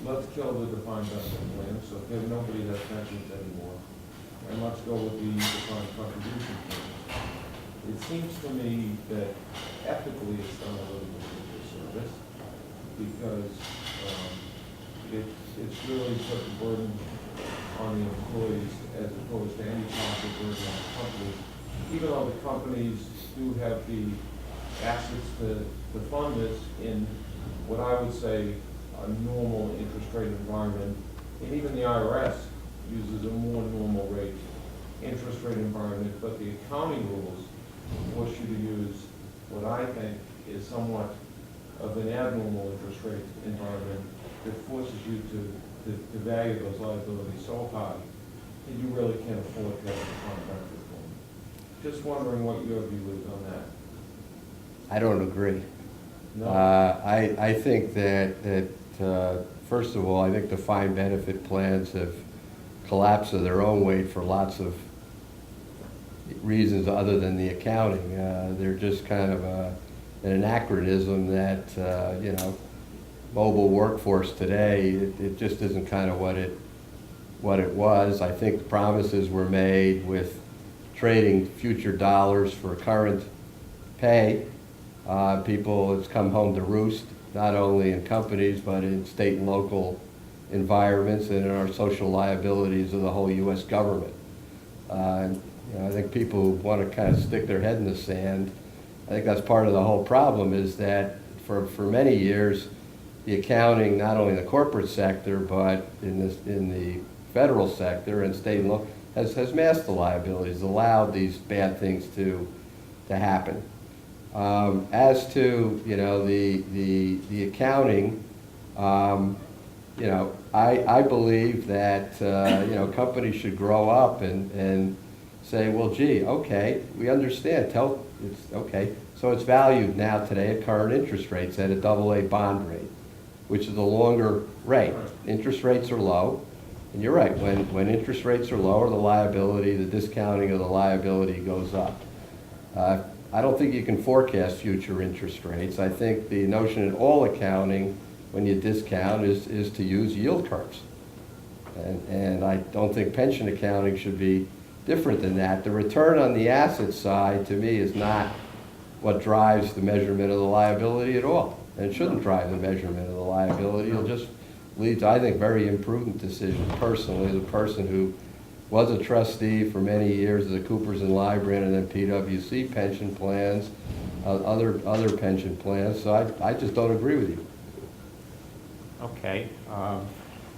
let's kill the defined benefit plan, so if nobody has pensions anymore, and let's go with the defined contribution plan. It seems to me that ethically it's done a little bit of a disservice, because it's really put the burden on the employees as opposed to any possible burden on the companies. Even though the companies do have the assets to fund this in what I would say a normal interest rate environment, and even the IRS uses a more normal rate, interest rate environment, but the accounting rules force you to use what I think is somewhat of an abnormal interest rate environment that forces you to value those liabilities so high that you really can't afford to have a defined benefit plan. Just wondering what your view is on that. I don't agree. No? I think that first of all, I think defined benefit plans have collapsed of their own weight for lots of reasons other than the accounting. They're just kind of an anachronism that, you know, mobile workforce today, it just isn't kind of what it was. I think promises were made with trading future dollars for current pay. People, it's come home to roost, not only in companies, but in state and local environments and in our social liabilities of the whole U.S. government. You know, I think people want to kind of stick their head in the sand. think that's part of the whole problem, is that for many years, the accounting, not only in the corporate sector, but in the federal sector and state and local, has masked the liabilities, allowed these bad things to happen. As to, you know, the accounting, you know, I believe that, you know, companies should grow up and say, well, gee, okay, we understand, okay, so it's valued now today at current interest rates at a AA bond rate, which is a longer rate. Interest rates are low, and you're right, when interest rates are lower, the liability, the discounting of the liability goes up. I don't think you can forecast future interest rates. I think the notion in all accounting, when you discount, is to use yield curves. And I don't think pension accounting should be different than that. The return on the asset side, to me, is not what drives the measurement of the liability at all. And it shouldn't drive the measurement of the liability. It'll just lead to, I think, very imprudent decisions. Personally, as a person who was a trustee for many years of the Coopers and Lybrand and then PwC pension plans, other pension plans, so I just don't agree with you. Okay.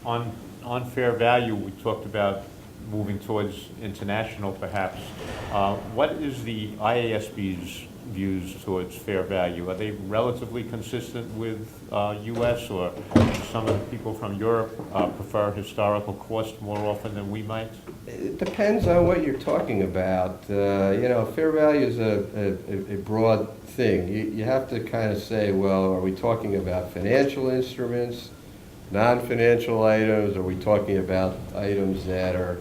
On fair value, we talked about moving towards international perhaps. What is the IASB's views towards fair value? Are they relatively consistent with US, or some of the people from Europe prefer historical cost more often than we might? It depends on what you're talking about. You know, fair value is a broad thing. You have to kind of say, well, are we talking about financial instruments, non-financial items? Are we talking about items that are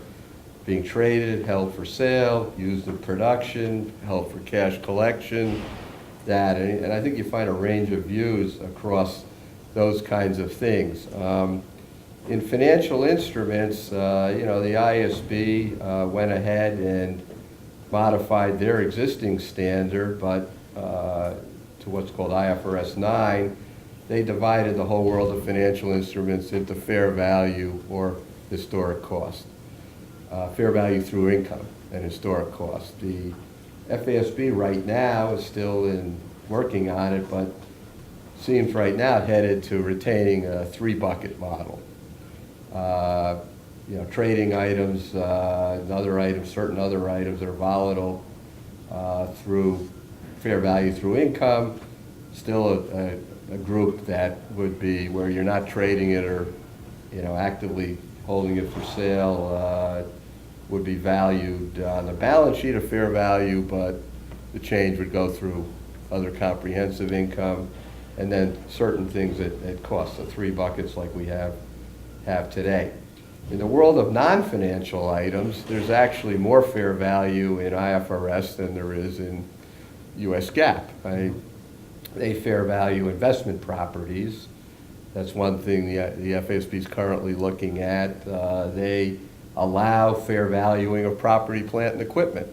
being traded, held for sale, used in production, held for cash collection, that, and I think you find a range of views across those kinds of things. In financial instruments, you know, the ISB went ahead and modified their existing standard, but to what's called IFRS 9, they divided the whole world of financial instruments into fair value or historic cost. Fair value through income and historic cost. The FASB right now is still working on it, but seems right now headed to retaining a 3-bucket model. You know, trading items, other items, certain other items that are volatile through fair value through income. Still a group that would be where you're not trading it or, you know, actively holding it for sale, would be valued on the balance sheet of fair value, but the change would go through other comprehensive income, and then certain things at cost, the 3 buckets like we have today. In the world of non-financial items, there's actually more fair value in IFRS than there is in US GAAP. They fair value investment properties. That's one thing the FASB is currently looking at. They allow fair valuing of property, plant, and equipment.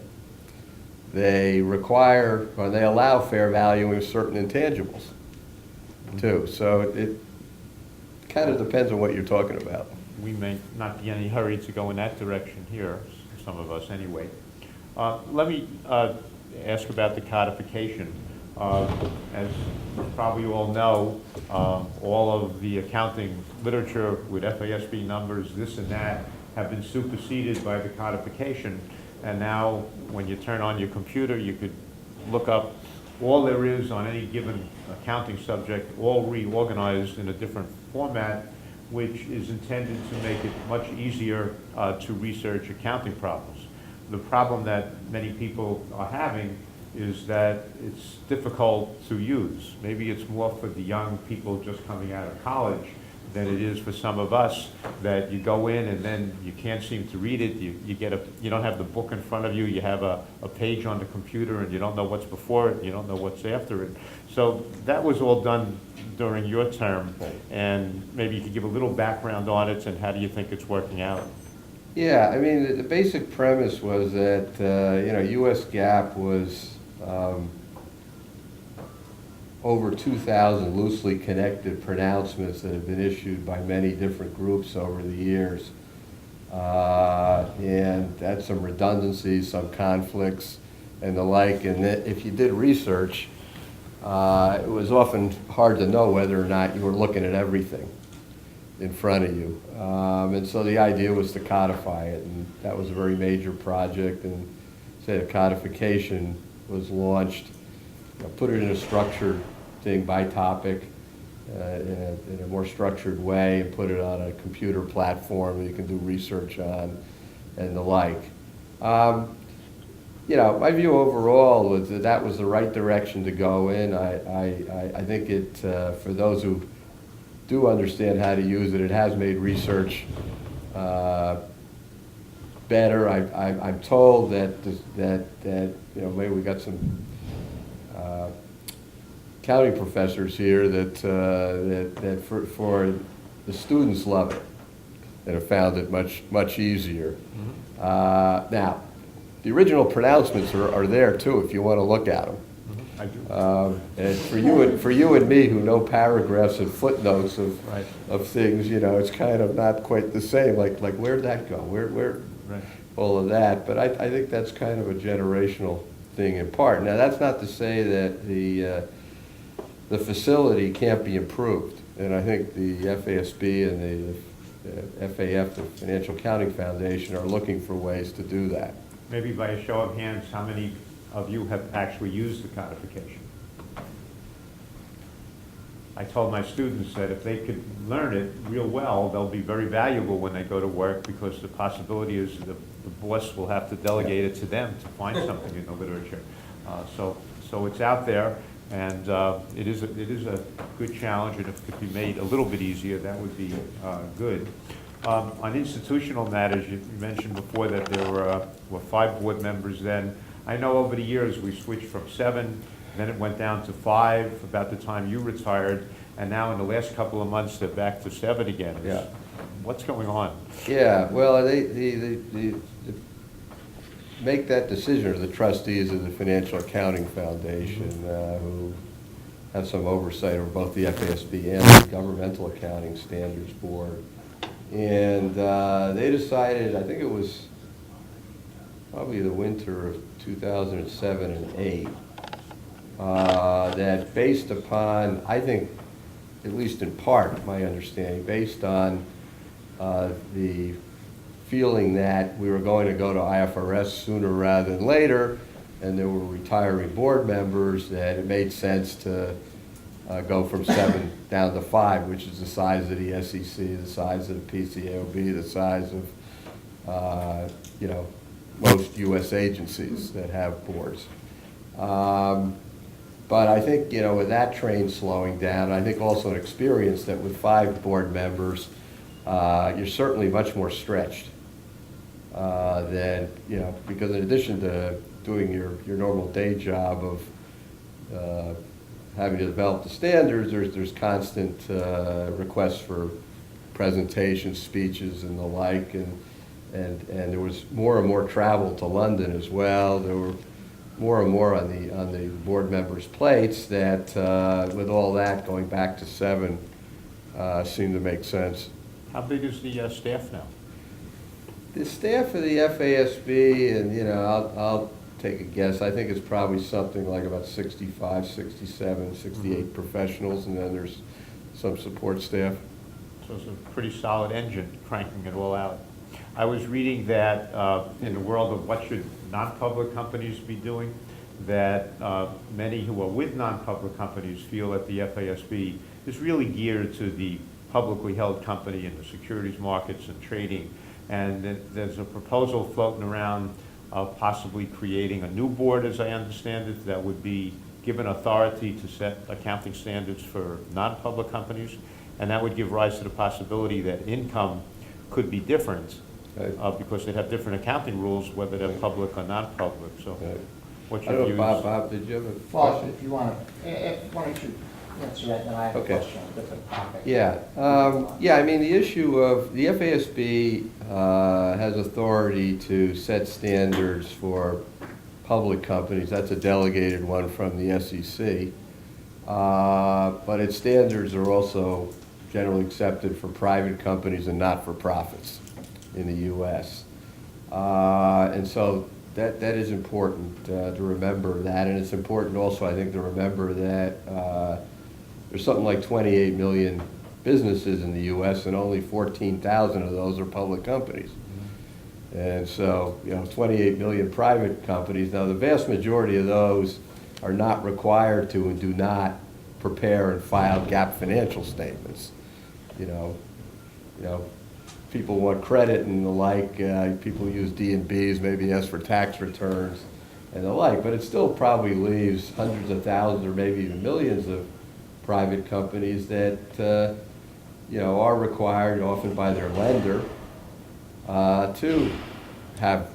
They require, or they allow fair valuing of certain intangibles, too. So it kind of depends on what you're talking about. We may not be in any hurry to go in that direction here, some of us anyway. Let me ask about the codification. As you probably all know, all of the accounting literature with FASB numbers, this and that, have been superseded by the codification. And now, when you turn on your computer, you could look up all there is on any given accounting subject, all reorganized in a different format, which is intended to make it much easier to research accounting problems. The problem that many people are having is that it's difficult to use. Maybe it's more for the young people just coming out of college than it is for some of us, that you go in and then you can't seem to read it. You don't have the book in front of you. You have a page on the computer and you don't know what's before it. You don't know what's after it. So that was all done during your term, and maybe you could give a little background on it and how do you think it's working out? Yeah, I mean, the basic premise was that, you know, US GAAP was over 2,000 loosely connected pronouncements that have been issued by many different groups over the years. And had some redundancies, some conflicts. and the like, and that if you did research, it was often hard to know whether or not you were looking at everything in front of you. And so the idea was to codify it, and that was a very major project, and say the codification was launched, put it in a structured thing by topic, in a more structured way, and put it on a computer platform that you can do research on and the like. My view overall was that that was the right direction to go in. I think it, for those who do understand how to use it, it has made research better. I'm told that maybe we got some accounting professors here that for the students love it and have found it much easier. Now, the original pronouncements are there too if you want to look at them. I do. And for you and me who know paragraphs and footnotes of things, it's kind of not quite the same. Like where'd that go? Where Right. all of that. But I think that's kind of a generational thing in part. Now that's not to say that the facility can't be improved. And I think the FASB and the FAF, the Financial Accounting Foundation, are looking for ways to do that. Maybe by a show of hands, how many of you have actually used the codification? I told my students that if they could learn it real well, they'll be very valuable when they go to work, because the possibility is the boss will have to delegate it to them to find something in the literature. So it's out there, and it is a good challenge, and if it could be made a little bit easier, that would be good. On institutional matters, you mentioned before that there were 5 board members then. I know over the years we switched from 7, then it went down to 5 about the time you retired, and now in the last couple of months they're back to 7 again. Yeah. What's going on? Yeah, well, they make that decision are the trustees of the Financial Accounting Foundation, who have some oversight over both the FASB and the Governmental Accounting Standards Board. And they decided, I think it was probably the winter of 2007 and 8, that based upon, I think, at least in part, my understanding, based on the feeling that we were going to go to IFRS sooner rather than later, and there were retiring board members, that it made sense to go from 7 down to 5, which is the size of the SEC, the size of the PCAOB, the size of, most U.S. agencies that have boards. But I think, with that train slowing down, I think also an experience that with 5 board members, you're certainly much more stretched than, because in addition to doing your normal day job of having to develop the standards, there's constant requests for presentations, speeches, and the like, and there was more and more travel to London as well. There were more and more on the board members' plates that, with all that, going back to 7 seemed to make sense. How big is the staff now? The staff of the FASB, and I'll take a guess, I think it's probably something like about 65, 67, 68 professionals, and then there's some support staff. So it's a pretty solid engine cranking it all out. I was reading that in the world of what should non-public companies be doing, that many who are with non-public companies feel that the FASB is really geared to the publicly held company in the securities markets and trading. And there's a proposal floating around of possibly creating a new board, as I understand it, that would be given authority to set accounting standards for non-public companies. And that would give rise to the possibility that income could be different, Right. because they have different accounting rules, whether they're public or non-public. So Right. what's I your don't views? know, Bob, did you have a Well, question? if you want to, why don't you answer that, then I have a Okay. question on a different topic. Yeah, I mean, the issue of, the FASB has authority to set standards for public companies. That's a delegated one from the SEC. But its standards are also generally accepted for private companies and not-for-profits in the U.S. And so that is important to remember that, and it's important also, I think, to remember that there's something like 28 million businesses in the U.S. and only 14,000 of those are public companies. And so, 28 million private companies. Now, the vast majority of those are not required to and do not prepare and file GAAP financial statements. People want credit and the like. People use D&Bs, maybe ask for tax returns and the like. But it still probably leaves hundreds of thousands or maybe even millions of private companies that are required often by their lender to have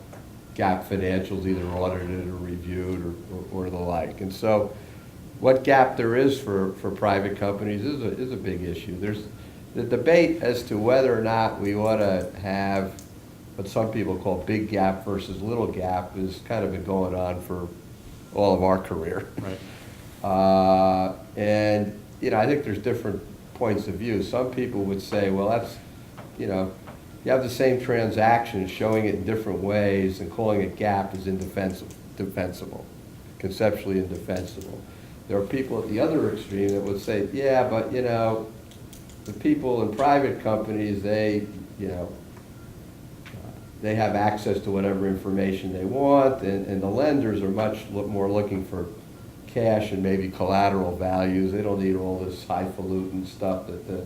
GAAP financials either audited or reviewed or the like. And so what GAAP there is for private companies is a big issue. There's the debate as to whether or not we ought to have what some people call big GAAP versus little GAAP has kind of been going on for all of our career. Right. And I think there's different points of view. Some people would say, well, that's, you have the same transaction, showing it in different ways, and calling it GAAP is indefensible, conceptually indefensible. There are people at the other extreme that would say, yeah, but the people in private companies, they have access to whatever information they want, and the lenders are much more looking for cash and maybe collateral values. They don't need all this highfalutin stuff that the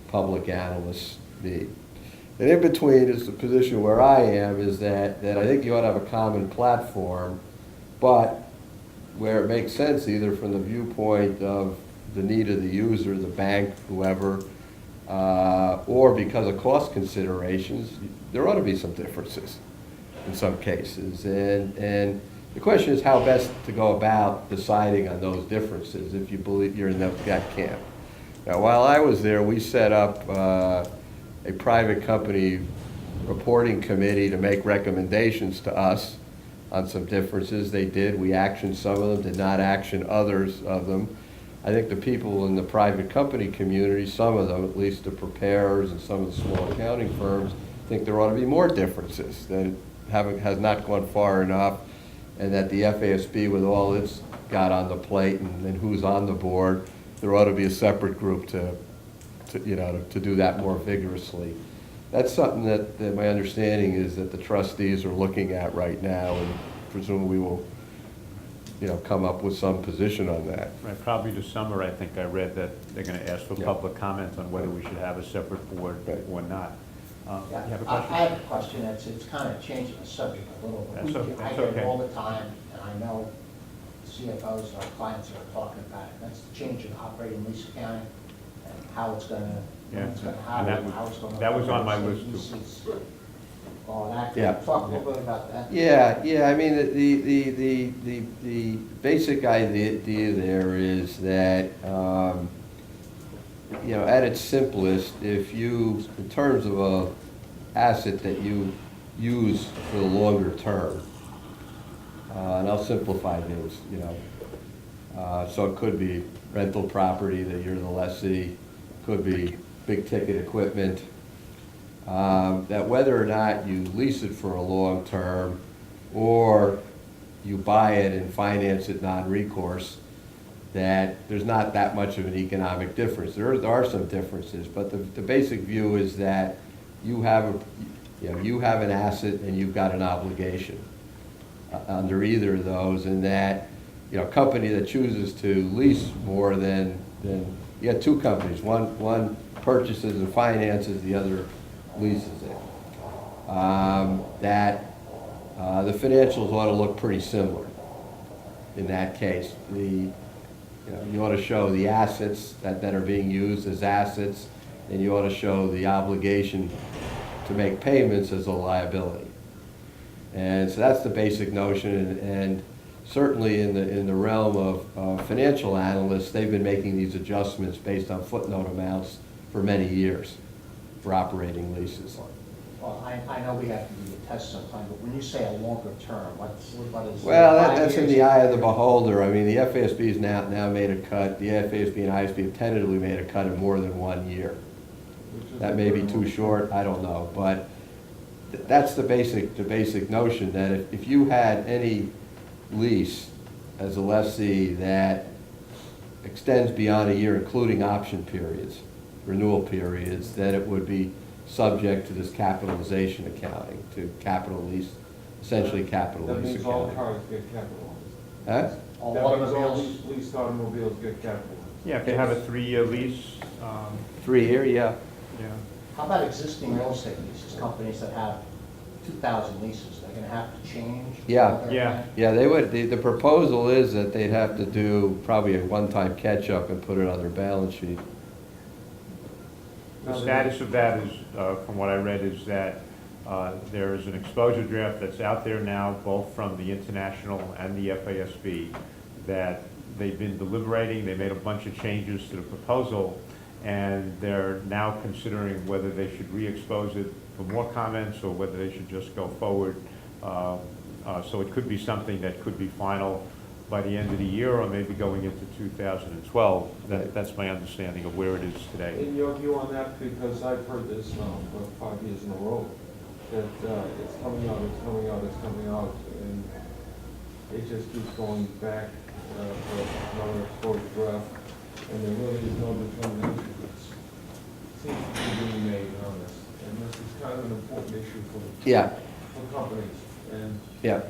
public analysts need. And in between is the position where I am, is that I think you ought to have a common platform, but where it makes sense, either from the viewpoint of the need of the user, the bank, whoever, or because of cost considerations, there ought to be some differences in some cases. And the question is how best to go about deciding on those differences if you believe you're in that camp. Now, while I was there, we set up a private company reporting committee to make recommendations to us on some differences. They did. We actioned some of them, did not action others of them. I think the people in the private company community, some of them, at least the preparers and some of the small accounting firms, think there ought to be more differences, that it has not gone far enough, and that the FASB, with all it's got on the plate and who's on the board, there ought to be a separate group to do that more vigorously. That's something that my understanding is that the trustees are looking at right now, and presumably will come up with some position on that. Right, probably this summer, I think I read that they're going to ask for Yeah. public comment on whether we should have a separate board Right. or not. You Yeah, have a I question? have a question. It's kind of changing the subject a little bit. That's okay. I That's get okay. it all the time, and I know CFOs, our clients are talking about it. That's the change in operating lease accounting and how it's going to, when it's going to and happen, how it's going to. that was on my list, too. All that. Can Yeah. you talk a little bit about that? Yeah. I mean, the basic idea there is that at its simplest, if you, in terms of a asset that you use for the longer term, and I'll simplify things, so it could be rental property that you're the lessee, could be big ticket equipment, that whether or not you lease it for a long term or you buy it and finance it non-recourse, that there's not that much of an economic difference. There are some differences, but the basic view is that you have an asset and you've got an obligation under either of those, and that a company that chooses to lease more than you got two companies, one purchases and finances, the other leases it. The financials ought to look pretty similar in that case. You ought to show the assets that are being used as assets, and you ought to show the obligation to make payments as a liability. And so that's the basic notion, and certainly in the realm of financial analysts, they've been making these adjustments based on footnote amounts for many years for operating leases. Well, I know we have to do the test sometime, but when you say a longer term, what is? Well, 5 that's in years? the eye of the beholder. I mean, the FASB's now made a cut. The FASB and ISB have tentatively made a cut of more than 1 year. That may be too short, I don't know, but that's the basic notion, that if you had any lease as a lessee that extends beyond a year, including option periods, renewal periods, then it would be subject to this capitalization accounting, to capital lease, essentially capital That lease means all accounting. cars get capitalized. Huh? All That means all automobiles, leased automobiles get capitalized. Yeah, if you have a 3-year lease, 3 year, yeah. yeah. how about existing real estate leases, companies that have 2,000 leases, they're gonna have to change? Yeah. their Yeah. plan? Yeah, they would, the proposal is that they'd have to do probably a one-time catch-up and put it on their balance sheet. The status of that is, from what I read, is that there is an exposure draft that's out there now, both from the International and the FASB, that they've been deliberating, they made a bunch of changes to the proposal, and they're now considering whether they should re-expose it for more comments or whether they should just go forward. So it could be something that could be final by the end of the year or maybe going into 2012. That's my understanding of where it is today. In your view on that, because I've heard this now for 5 years in a row, that it's coming out, it's coming out, it's coming out, and it just keeps going back for another exposure draft, and there really is no determination that seems to be being made on this. And this is kind of an important issue Yeah, for companies, and yeah.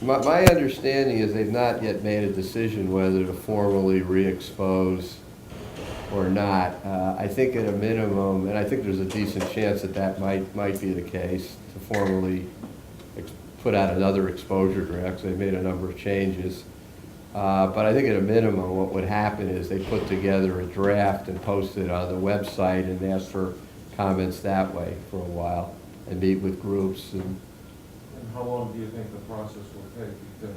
My understanding is they've not yet made a decision whether to formally re-expose or not. I think at a minimum, and I think there's a decent chance that that might be the case, to formally put out another exposure draft, 'cause they've made a number of changes. But I think at a minimum, what would happen is they put together a draft and post it on the website and ask for comments that way for a while, and meet with groups. And how long do you think the process will take? Because,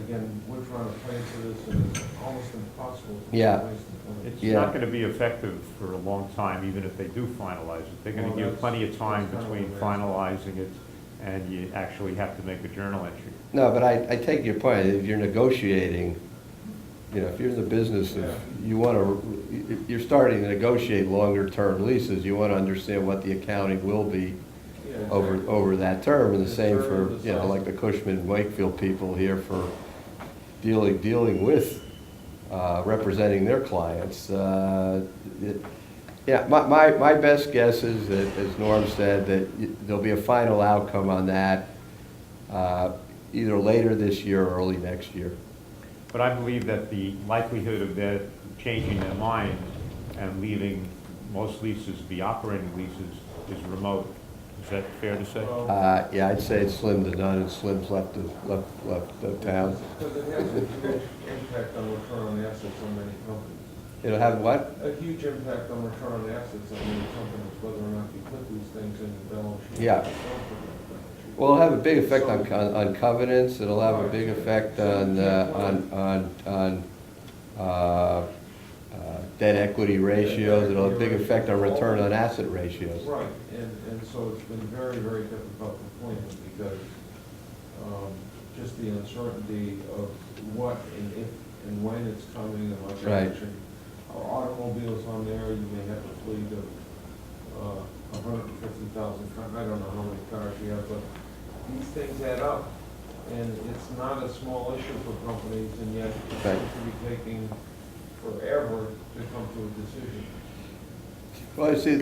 again, we're trying to plan for this, and it's almost impossible to Yeah. place the plan. It's Yeah. not going to be effective for a long time, even if they do finalize it. They're going Well, to give that's- plenty of time that's kind of between what I'm finalizing it and you actually have to make a journal entry. No, but I take your point. If you're negotiating, if you're in the business of, you're starting to negotiate longer-term leases, you want to understand what the accounting will be Yeah, over, exactly. over that term, and the same for, The term, the like the Cushman and Wakefield people here for dealing with, representing their clients. Yeah, my best guess is that, as Norm said, that there'll be a final outcome on that, either later this year or early next year. But I believe that the likelihood of their changing their mind and leaving most leases be operating leases is remote. Is that fair to say? Well, Yeah, I'd say it's slim to none, and Slim's left the town. because it has a huge impact on return on assets on many companies. It'll have what? A huge impact on return on assets on many companies, whether or not you put these things in the balance sheet. Yeah. Well, it'll have a big effect on covenants, it'll have a big effect on debt equity ratios, it'll have a big effect on return on asset ratios. Right, and so it's been very, very difficult to plan because just the uncertainty of what and if and when it's coming and what Right. direction. Automobiles on there, you may have a fleet of 150,000 cars, I don't know how many cars you have, but these things add up. And it's not a small issue for companies, and yet it Right. seems to be taking forever to come to a decision. Well, you see,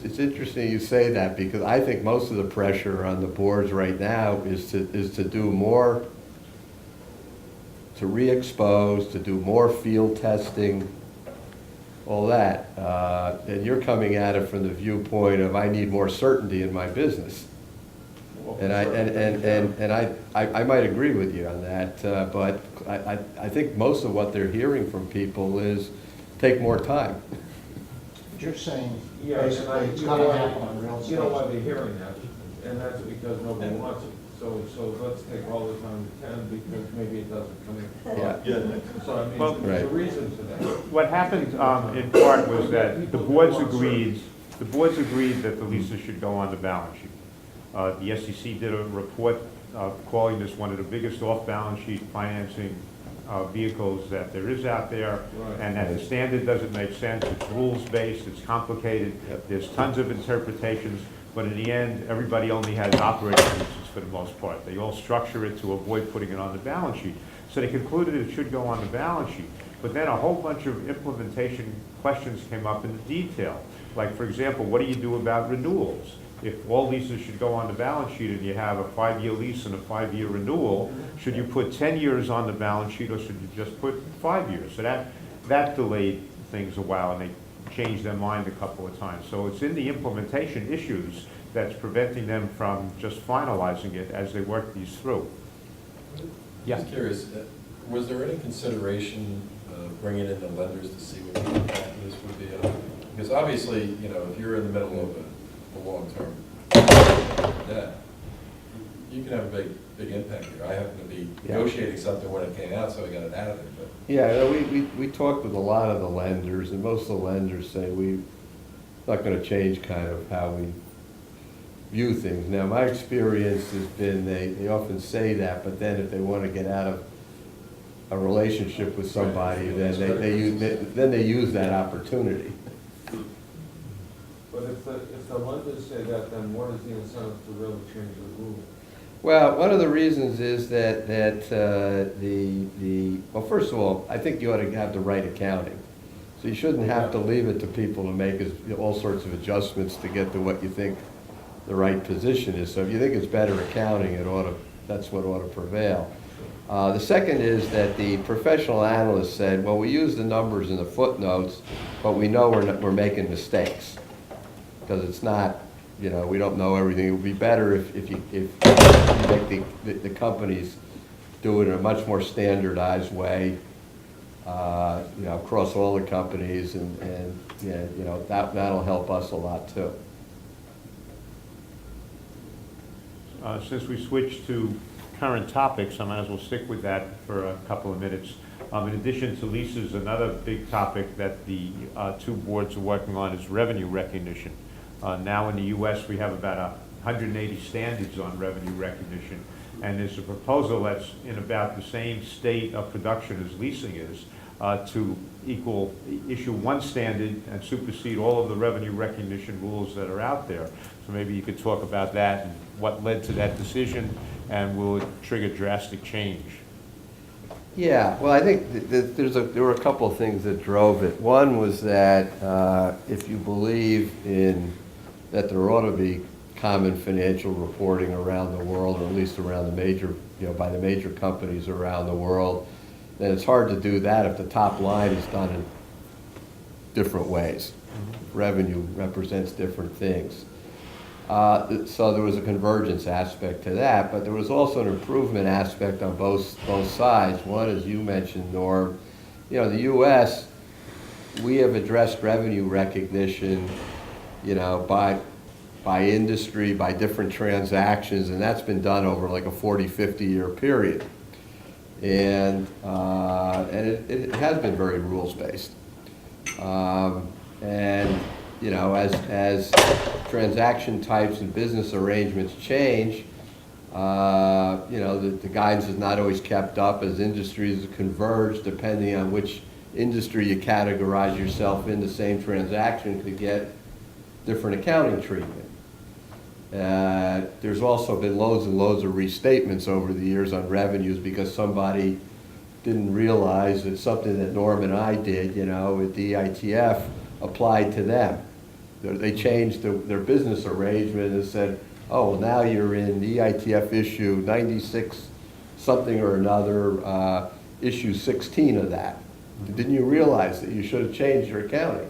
it's interesting you say that, because I think most of the pressure on the boards right now is to do more, to re-expose, to do more field testing, all that. And you're coming at it from the viewpoint of, I need more certainty in my business. Well, And I might agree with you on that, but I think most of what they're hearing from people is, take more time. But you're saying, Yeah, and basically, it's you gonna know why- happen on real estate. You know why they're hearing that, and that's because nobody wants it. So let's take all the time we can, because maybe it doesn't come in. Yeah. So I Well- mean, there's a Right. reason to that. What happened in part was that the boards agreed that the leases should go on the balance sheet. The SEC did a report calling this one of the biggest off-balance sheet financing vehicles that there is out there, Right. and that the standard doesn't make sense. It's rules-based, it's complicated, there's tons of interpretations, but in the end, everybody only has operating leases for the most part. They all structure it to avoid putting it on the balance sheet. So they concluded it should go on the balance sheet. But then a whole bunch of implementation questions came up in the detail. Like, for example, what do you do about renewals? If all leases should go on the balance sheet and you have a 5-year lease and a 5-year renewal, should you put 10 years on the balance sheet or should you just put 5 years? So that delayed things a while, and they changed their mind a couple of times. So it's in the implementation issues that's preventing them from just finalizing it as they work these through. Yeah. Just curious, was there any consideration of bringing in the lenders to see what the impact of this would be on? Because obviously, you know, if you're in the middle of a long-term debt, you can have a big impact here. I happen to be negotiating something when it came out, so I got it out of it, but. Yeah, we talked with a lot of the lenders, and most of the lenders say we're not going to change kind of how we view things. Now, my experience has been they often say that, but then if they want to get out of a relationship with somebody, then they use that opportunity. But if the lenders say that, then what is the incentive to really change the rule? Well, one of the reasons is that well, first of all, I think you ought to have the right accounting. So you shouldn't have to leave it to people to make all sorts of adjustments to get to what you think the right position is. So if you think it's better accounting, that's what ought to prevail. The second is that the professional analyst said, well, we use the numbers in the footnotes, but we know we're making mistakes because it's not, you know, we don't know everything. It would be better if you make the companies do it in a much more standardized way, you know, across all the companies, and yeah, you know, that'll help us a lot too. Since we switched to current topics, I might as well stick with that for a couple of minutes. In addition to leases, another big topic that the two boards are working on is revenue recognition. Now in the U.S. we have about 180 standards on revenue recognition, and there's a proposal that's in about the same state of production as leasing is, to issue one standard and supersede all of the revenue recognition rules that are out there. So maybe you could talk about that and what led to that decision, and will it trigger drastic change? Yeah, well, I think there were a couple of things that drove it. One was that if you believe that there ought to be common financial reporting around the world, or at least around the major, you know, by the major companies around the world, then it's hard to do that if the top line is done in different ways. Revenue represents different things. So there was a convergence aspect to that, but there was also an improvement aspect on both sides. One, as you mentioned, Norm, you know, the U.S., we have addressed revenue recognition, you know, by industry, by different transactions, and that's been done over like a 40, 50-year period. And it has been very rules-based. And, you know, as transaction types and business arrangements change, you know, the guidance is not always kept up as industries converge, depending on which industry you categorize yourself in. The same transaction could get different accounting treatment. There's also been loads and loads of restatements over the years on revenues because somebody didn't realize that something that Norm and I did, you know, with the ITF applied to them. They changed their business arrangement and said, oh, well, now you're in the ITF issue 96 something or another, issue 16 of that. Didn't you realize that you should have changed your accounting?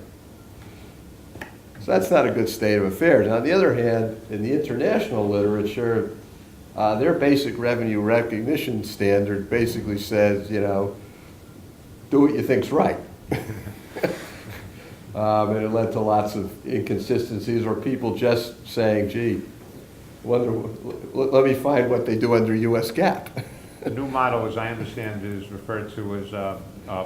So that's not a good state of affairs. Now, on the other hand, in the international literature, their basic revenue recognition standard basically says, you know, do what you think's right. And it led to lots of inconsistencies or people just saying, gee, let me find what they do under U.S. GAAP. The new model, as I understand it, is referred to as a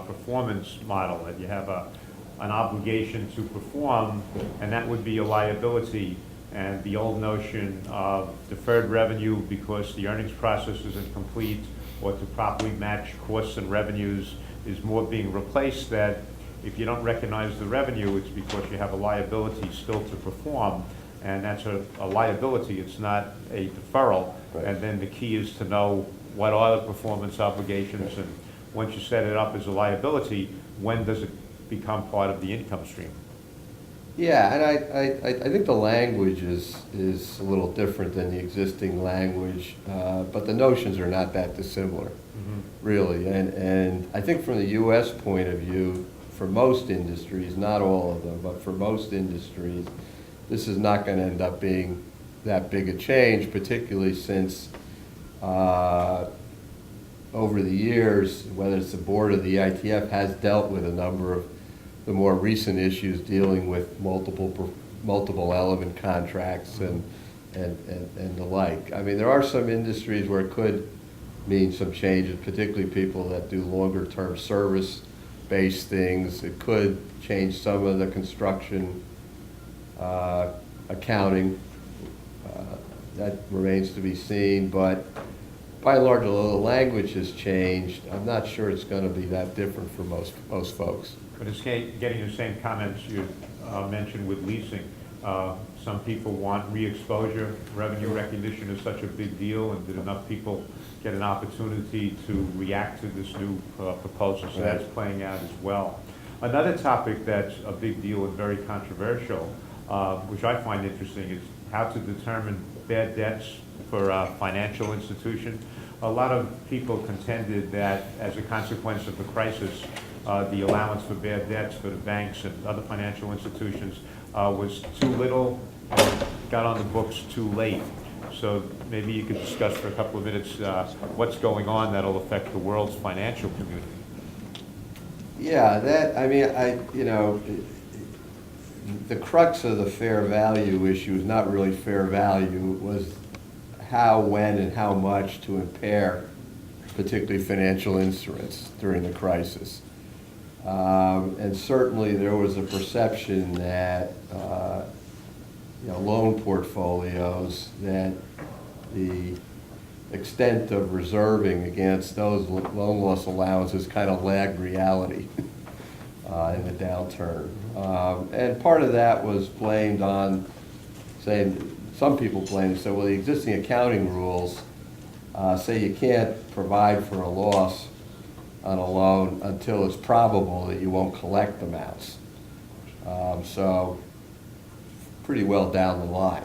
performance model, that you have an obligation to perform, and that would be a liability. And the old notion of deferred revenue because the earnings process isn't complete, or to properly match costs and revenues is more being replaced, that if you don't recognize the revenue, it's because you have a liability still to perform, and that's a liability, it's not a deferral. Right. And then the key is to know what are the performance obligations, and once you set it up as a liability, when does it become part of the income stream? Yeah, and I think the language is a little different than the existing language, but the notions are not that dissimilar, really. And I think from the U.S. point of view, for most industries, not all of them, but for most industries, this is not going to end up being that big a change, particularly since over the years, whether it's the board or the ITF, has dealt with a number of the more recent issues dealing with multiple element contracts and the like. I mean, there are some industries where it could mean some changes, particularly people that do longer term service-based things. It could change some of the construction accounting. That remains to be seen, but by and large, although the language has changed, I'm not sure it's going to be that different for most folks. But it's getting the same comments you mentioned with leasing. Some people want re-exposure. Revenue recognition is such a big deal, and did enough people get an opportunity to react to this new proposal? So that's playing out as well. Another topic that's a big deal and very controversial, which I find interesting, is how to determine bad debts for a financial institution. A lot of people contended that as a consequence of the crisis, the allowance for bad debts for the banks and other financial institutions was too little and got on the books too late. So maybe you could discuss for a couple of minutes what's going on that'll affect the world's financial community. Yeah, the crux of the fair value issue is not really fair value. It was how, when, and how much to impair particularly financial instruments during the crisis. And certainly there was a perception that loan portfolios, that the extent of reserving against those loan loss allowances kind of lagged reality in the downturn. And part of that was blamed on, some people blamed, so well, the existing accounting rules say you can't provide for a loss on a loan until it's probable that you won't collect amounts. So pretty well down the line.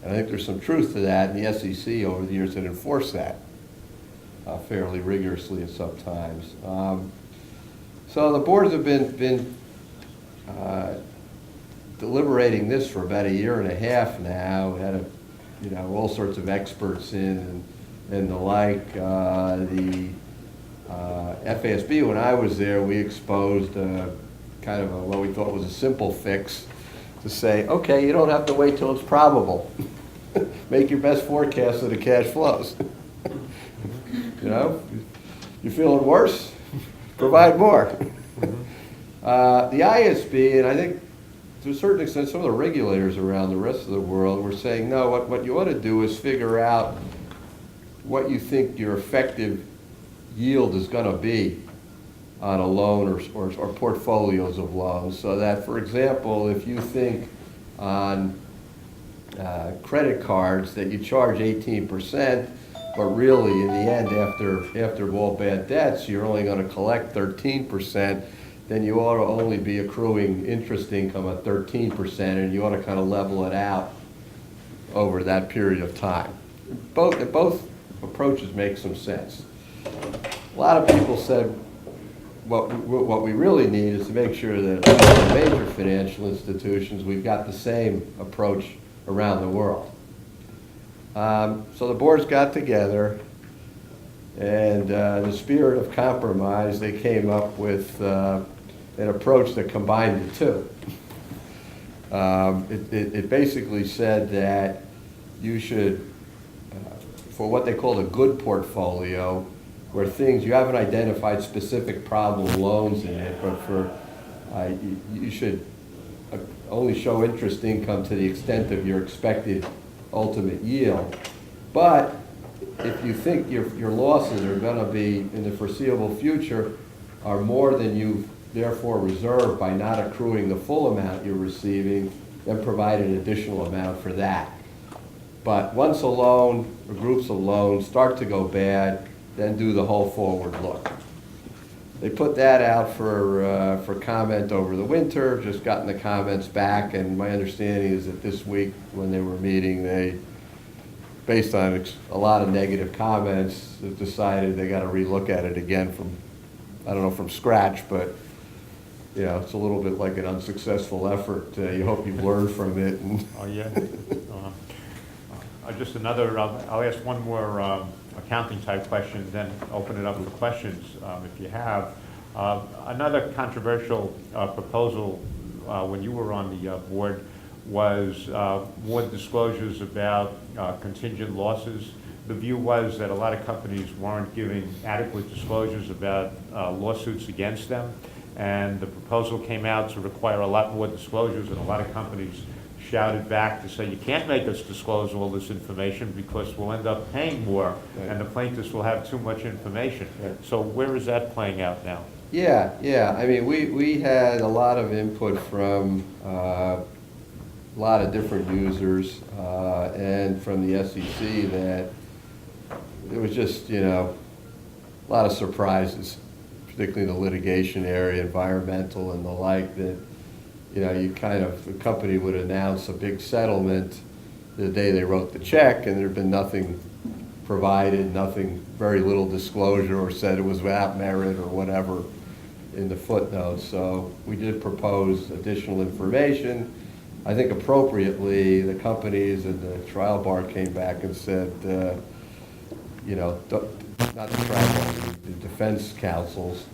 And I think there's some truth to that, and the SEC over the years had enforced that fairly rigorously at some times. So the boards have been deliberating this for about 1.5 years now. We had all sorts of experts in and the like. The FASB, when I was there, we exposed kind of what we thought was a simple fix to say, okay, you don't have to wait till it's probable. Make your best forecast of the cash flows. You're feeling worse? Provide more. The ISB, and I think to a certain extent some of the regulators around the rest of the world were saying, no, what you ought to do is figure out what you think your effective yield is going to be on a loan or portfolios of loans. So that, for example, if you think on credit cards that you charge 18%, but really in the end, after all bad debts, you're only going to collect 13%, then you ought to only be accruing interest income at 13%, and you ought to kind of level it out over that period of time. Both approaches make some sense. A lot of people said what we really need is to make sure that the major financial institutions, we've got the same approach around the world. So the boards got together, and in the spirit of compromise, they came up with an approach that combined the two. It basically said that you should, for what they called a good portfolio, where things, you haven't identified specific problem loans in it, but for, you should only show interest income to the extent of your expected ultimate yield. But if you think your losses are gonna be, in the foreseeable future, are more than you've therefore reserved by not accruing the full amount you're receiving, then provide an additional amount for that. But once a loan, or groups of loans start to go bad, then do the whole forward look. They put that out for comment over the winter, just gotten the comments back, and my understanding is that this week, when they were meeting, they, based on a lot of negative comments, decided they gotta relook at it again from, I don't know, from scratch, but, you know, it's a little bit like an unsuccessful effort. You hope you've learned from it. And Oh, yeah. Just another, I'll ask one more accounting type question, then open it up for questions if you have. Another controversial proposal when you were on the board was more disclosures about contingent losses. The view was that a lot of companies weren't giving adequate disclosures about lawsuits against them, and the proposal came out to require a lot more disclosures, and a lot of companies shouted back to say, you can't make us disclose all this information because we'll end up paying more, and the plaintiffs will have too much information. Right. So where is that playing out now? yeah, I mean, we had a lot of input from a lot of different users and from the SEC that it was just, you know, a lot of surprises, particularly in the litigation area, environmental and the like, that, you know, you kind of, the company would announce a big settlement the day they wrote the check, and there'd been nothing provided, nothing, very little disclosure, or said it was without merit or whatever in the footnotes. So we did propose additional information. I think appropriately, the companies and the trial bar came back and said, you know, not the trial bar, the defense counsels,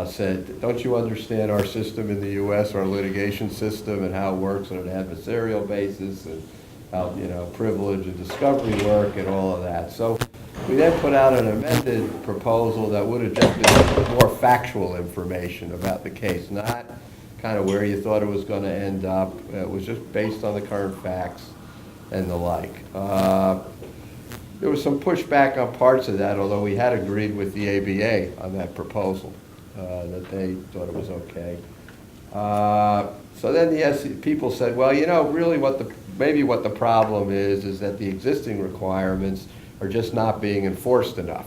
said, don't you understand our system in the U.S., our litigation system, and how it works on an adversarial basis, and how, you know, privilege and discovery work and all of that. So we then put out an amended proposal that would have just been more factual information about the case, not kind of where you thought it was going to end up. It was just based on the current facts and the like. There was some pushback on parts of that, although we had agreed with the ABA on that proposal. That they thought it was okay. So then the people said, well, you know, really maybe what the problem is that the existing requirements are just not being enforced enough.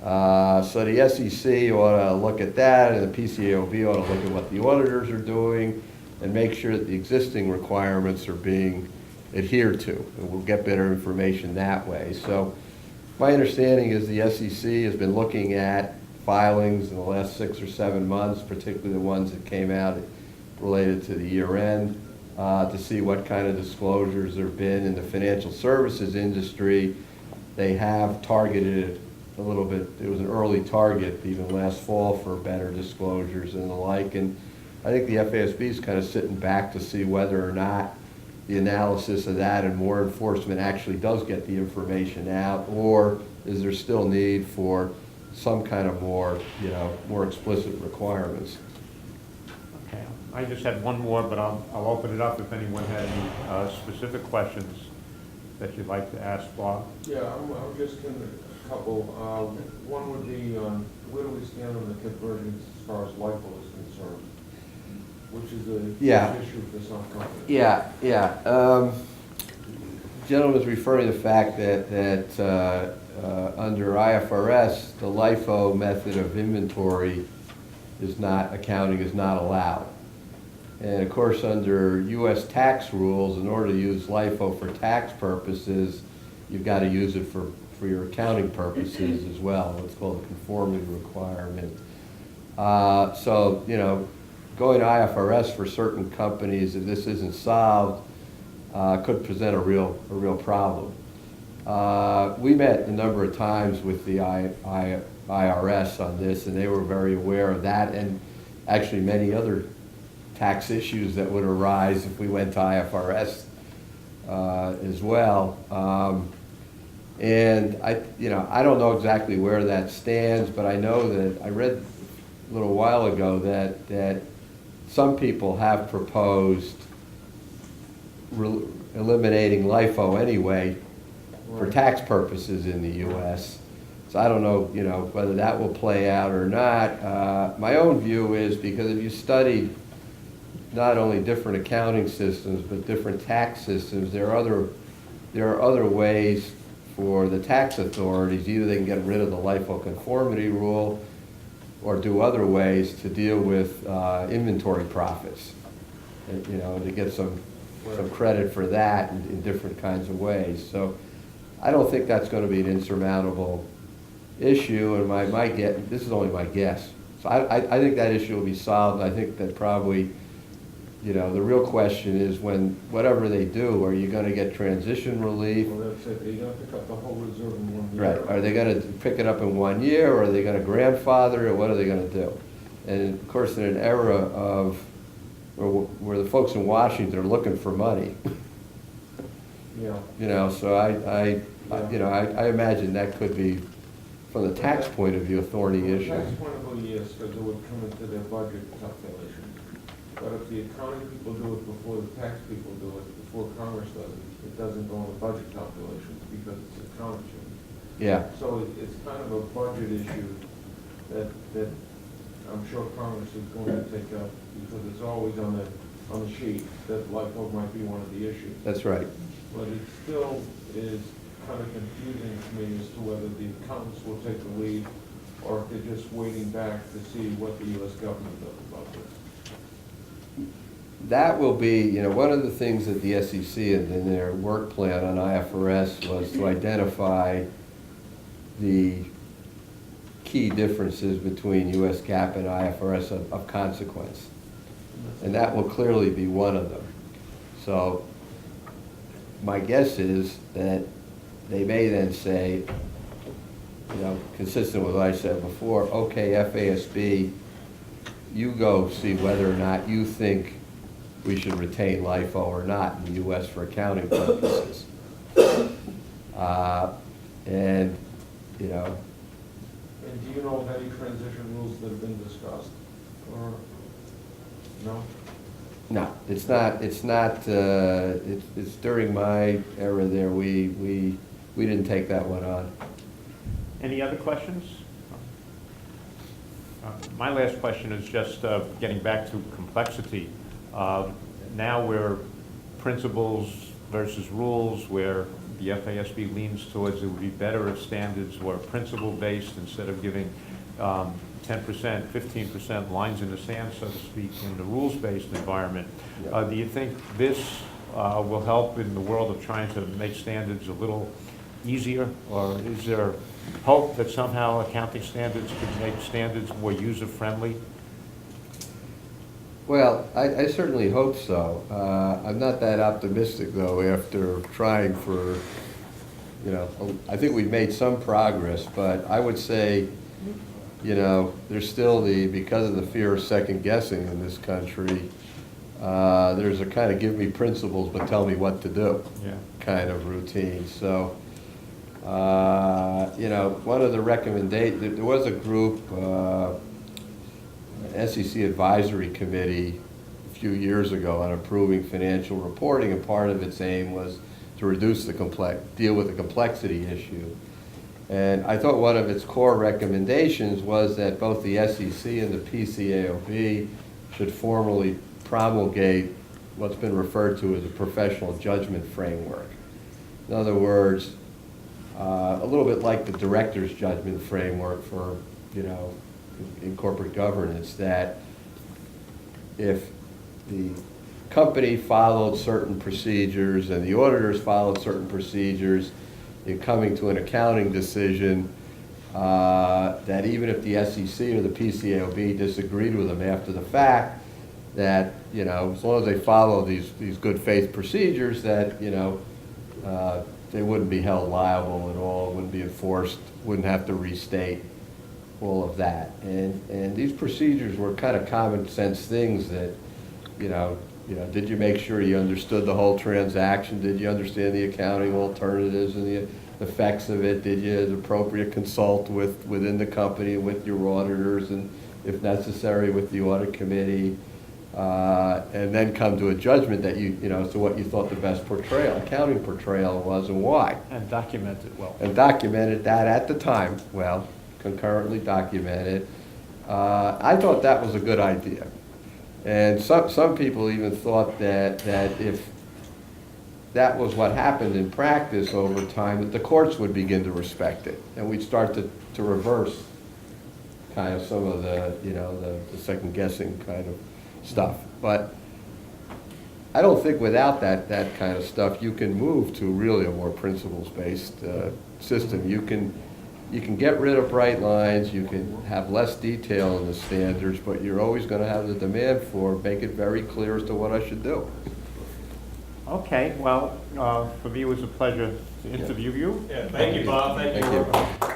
So the SEC ought to look at that, and the PCAOB ought to look at what the auditors are doing and make sure that the existing requirements are being adhered to, and we'll get better information that way. So my understanding is the SEC has been looking at filings in the last 6 or 7 months, particularly the ones that came out related to the year end, to see what kind of disclosures there have been in the financial services industry. They have targeted a little bit, it was an early target even last fall for better disclosures and the like, and I think the FASB is kind of sitting back to see whether or not the analysis of that and more enforcement actually does get the information out, or is there still need for some kind of more, you know, more explicit requirements. Okay, I just had one more, but I'll open it up if anyone had any specific questions that you'd like to ask Bob. Yeah, I'm just going to, a couple. One would be, where do we stand on the conversions as far as LIFO is concerned? Which is a huge issue for some companies. Yeah. Gentleman's referring to the fact that under IFRS, the LIFO method of inventory accounting is not allowed. And of course, under U.S. tax rules, in order to use LIFO for tax purposes, you've got to use it for your accounting purposes as well. What's called a conformity requirement. So, you know, going to IFRS for certain companies, if this isn't solved, could present a real problem. We met a number of times with the IRS on this, and they were very aware of that, and actually many other tax issues that would arise if we went to IFRS as well. And I don't know exactly where that stands, but I know that I read a little while ago that some people have proposed eliminating LIFO anyway, for Right. tax purposes in the US. So I don't know, whether that will play out or not. My own view is, because if you studied not only different accounting systems, but different tax systems, there are other ways for the tax authorities. Either they can get rid of the LIFO conformity rule, or do other ways to deal with inventory profits. And, to get some credit for that in different kinds of ways. So I don't think that's going to be an insurmountable issue, and this is only my guess. So I think that issue will be solved, and I think that probably, the real question is, when, whatever they do, are you going to get transition relief? Well, that's it, they're gonna pick up the whole reserve in 1 year. Right, are they going to pick it up in 1 year, or are they going to grandfather it, what are they going to do? And of course, in an era of, where the folks in Washington are looking for money, Yeah. so I imagine that could be, from the tax point of view, a thorny From a issue. tax point of view, yes, because it would come into their budget calculation. But if the accounting people do it before the tax people do it, before Congress does it, it doesn't go in the budget calculations because it's accounting change. Yeah, So it's kind of a budget issue that I'm sure Congress is going to take up, because it's always on the sheet that LIFO might be one of the issues. that's right. But it still is kind of confusing to me as to whether the accountants will take the lead, or if they're just waiting back to see what the US government does about this. That will be, one of the things that the SEC in their work plan on IFRS was to identify the key differences between US GAAP and IFRS of consequence. And that will clearly be one of them. So my guess is that they may then say, consistent with what I said before, okay, FASB, you go see whether or not you think we should retain LIFO or not in the US for accounting purposes. And, And do you know of any transition rules that have been discussed, or, no? no, it's during my era there, we didn't take that one on. Any other questions? My last question is just getting back to complexity. Now we're principles versus rules, where the FASB leans towards it would be better if standards were principle-based instead of giving 10%, 15% lines in the sand, so to speak, in the rules-based environment. Do you think this will help in the world of trying to make standards a little easier, or is there hope that somehow accounting standards could make standards more user-friendly? Well, I certainly hope so. I'm not that optimistic, though, after trying for, I think we've made some progress, but I would say, there's still because of the fear of second guessing in this country, there's a kind of give me principles but tell me what to do kind of routine. So, one of the recommendations, there was a group, SEC Advisory Committee a few years ago on improving financial reporting, and part of its aim was to reduce deal with the complexity issue. And I thought one of its core recommendations was that both the SEC and the PCAOB should formally promulgate what's been referred to as a professional judgment framework. In other words, a little bit like the director's judgment framework for, in corporate governance, that if the company followed certain procedures and the auditors followed certain procedures in coming to an accounting decision, that even if the SEC or the PCAOB disagreed with them after the fact, that, as long as they follow these good faith procedures, that, they wouldn't be held liable at all, wouldn't be enforced, wouldn't have to restate all of that. And these procedures were kind of common sense things that, did you make sure you understood the whole transaction? Did you understand the accounting alternatives and the effects of it? Did you, as appropriate, consult within the company with your auditors, and if necessary with the audit committee? and then come to a judgment that as to what you thought the best accounting portrayal was and why. And document it well. And documented that at the time, well, concurrently documented. I thought that was a good idea. And some people even thought that if that was what happened in practice over time, that the courts would begin to respect it. And we'd start to reverse kind of some of the second guessing kind of stuff. But I don't think without that kind of stuff, you can move to really a more principles-based system. You can get rid of bright lines, you can have less detail in the standards, but you're always going to have the demand for make it very clear as to what I should do. Okay, well, for me, it was a pleasure to interview you. Yeah, thank you, Bob. Thank you. Thank you.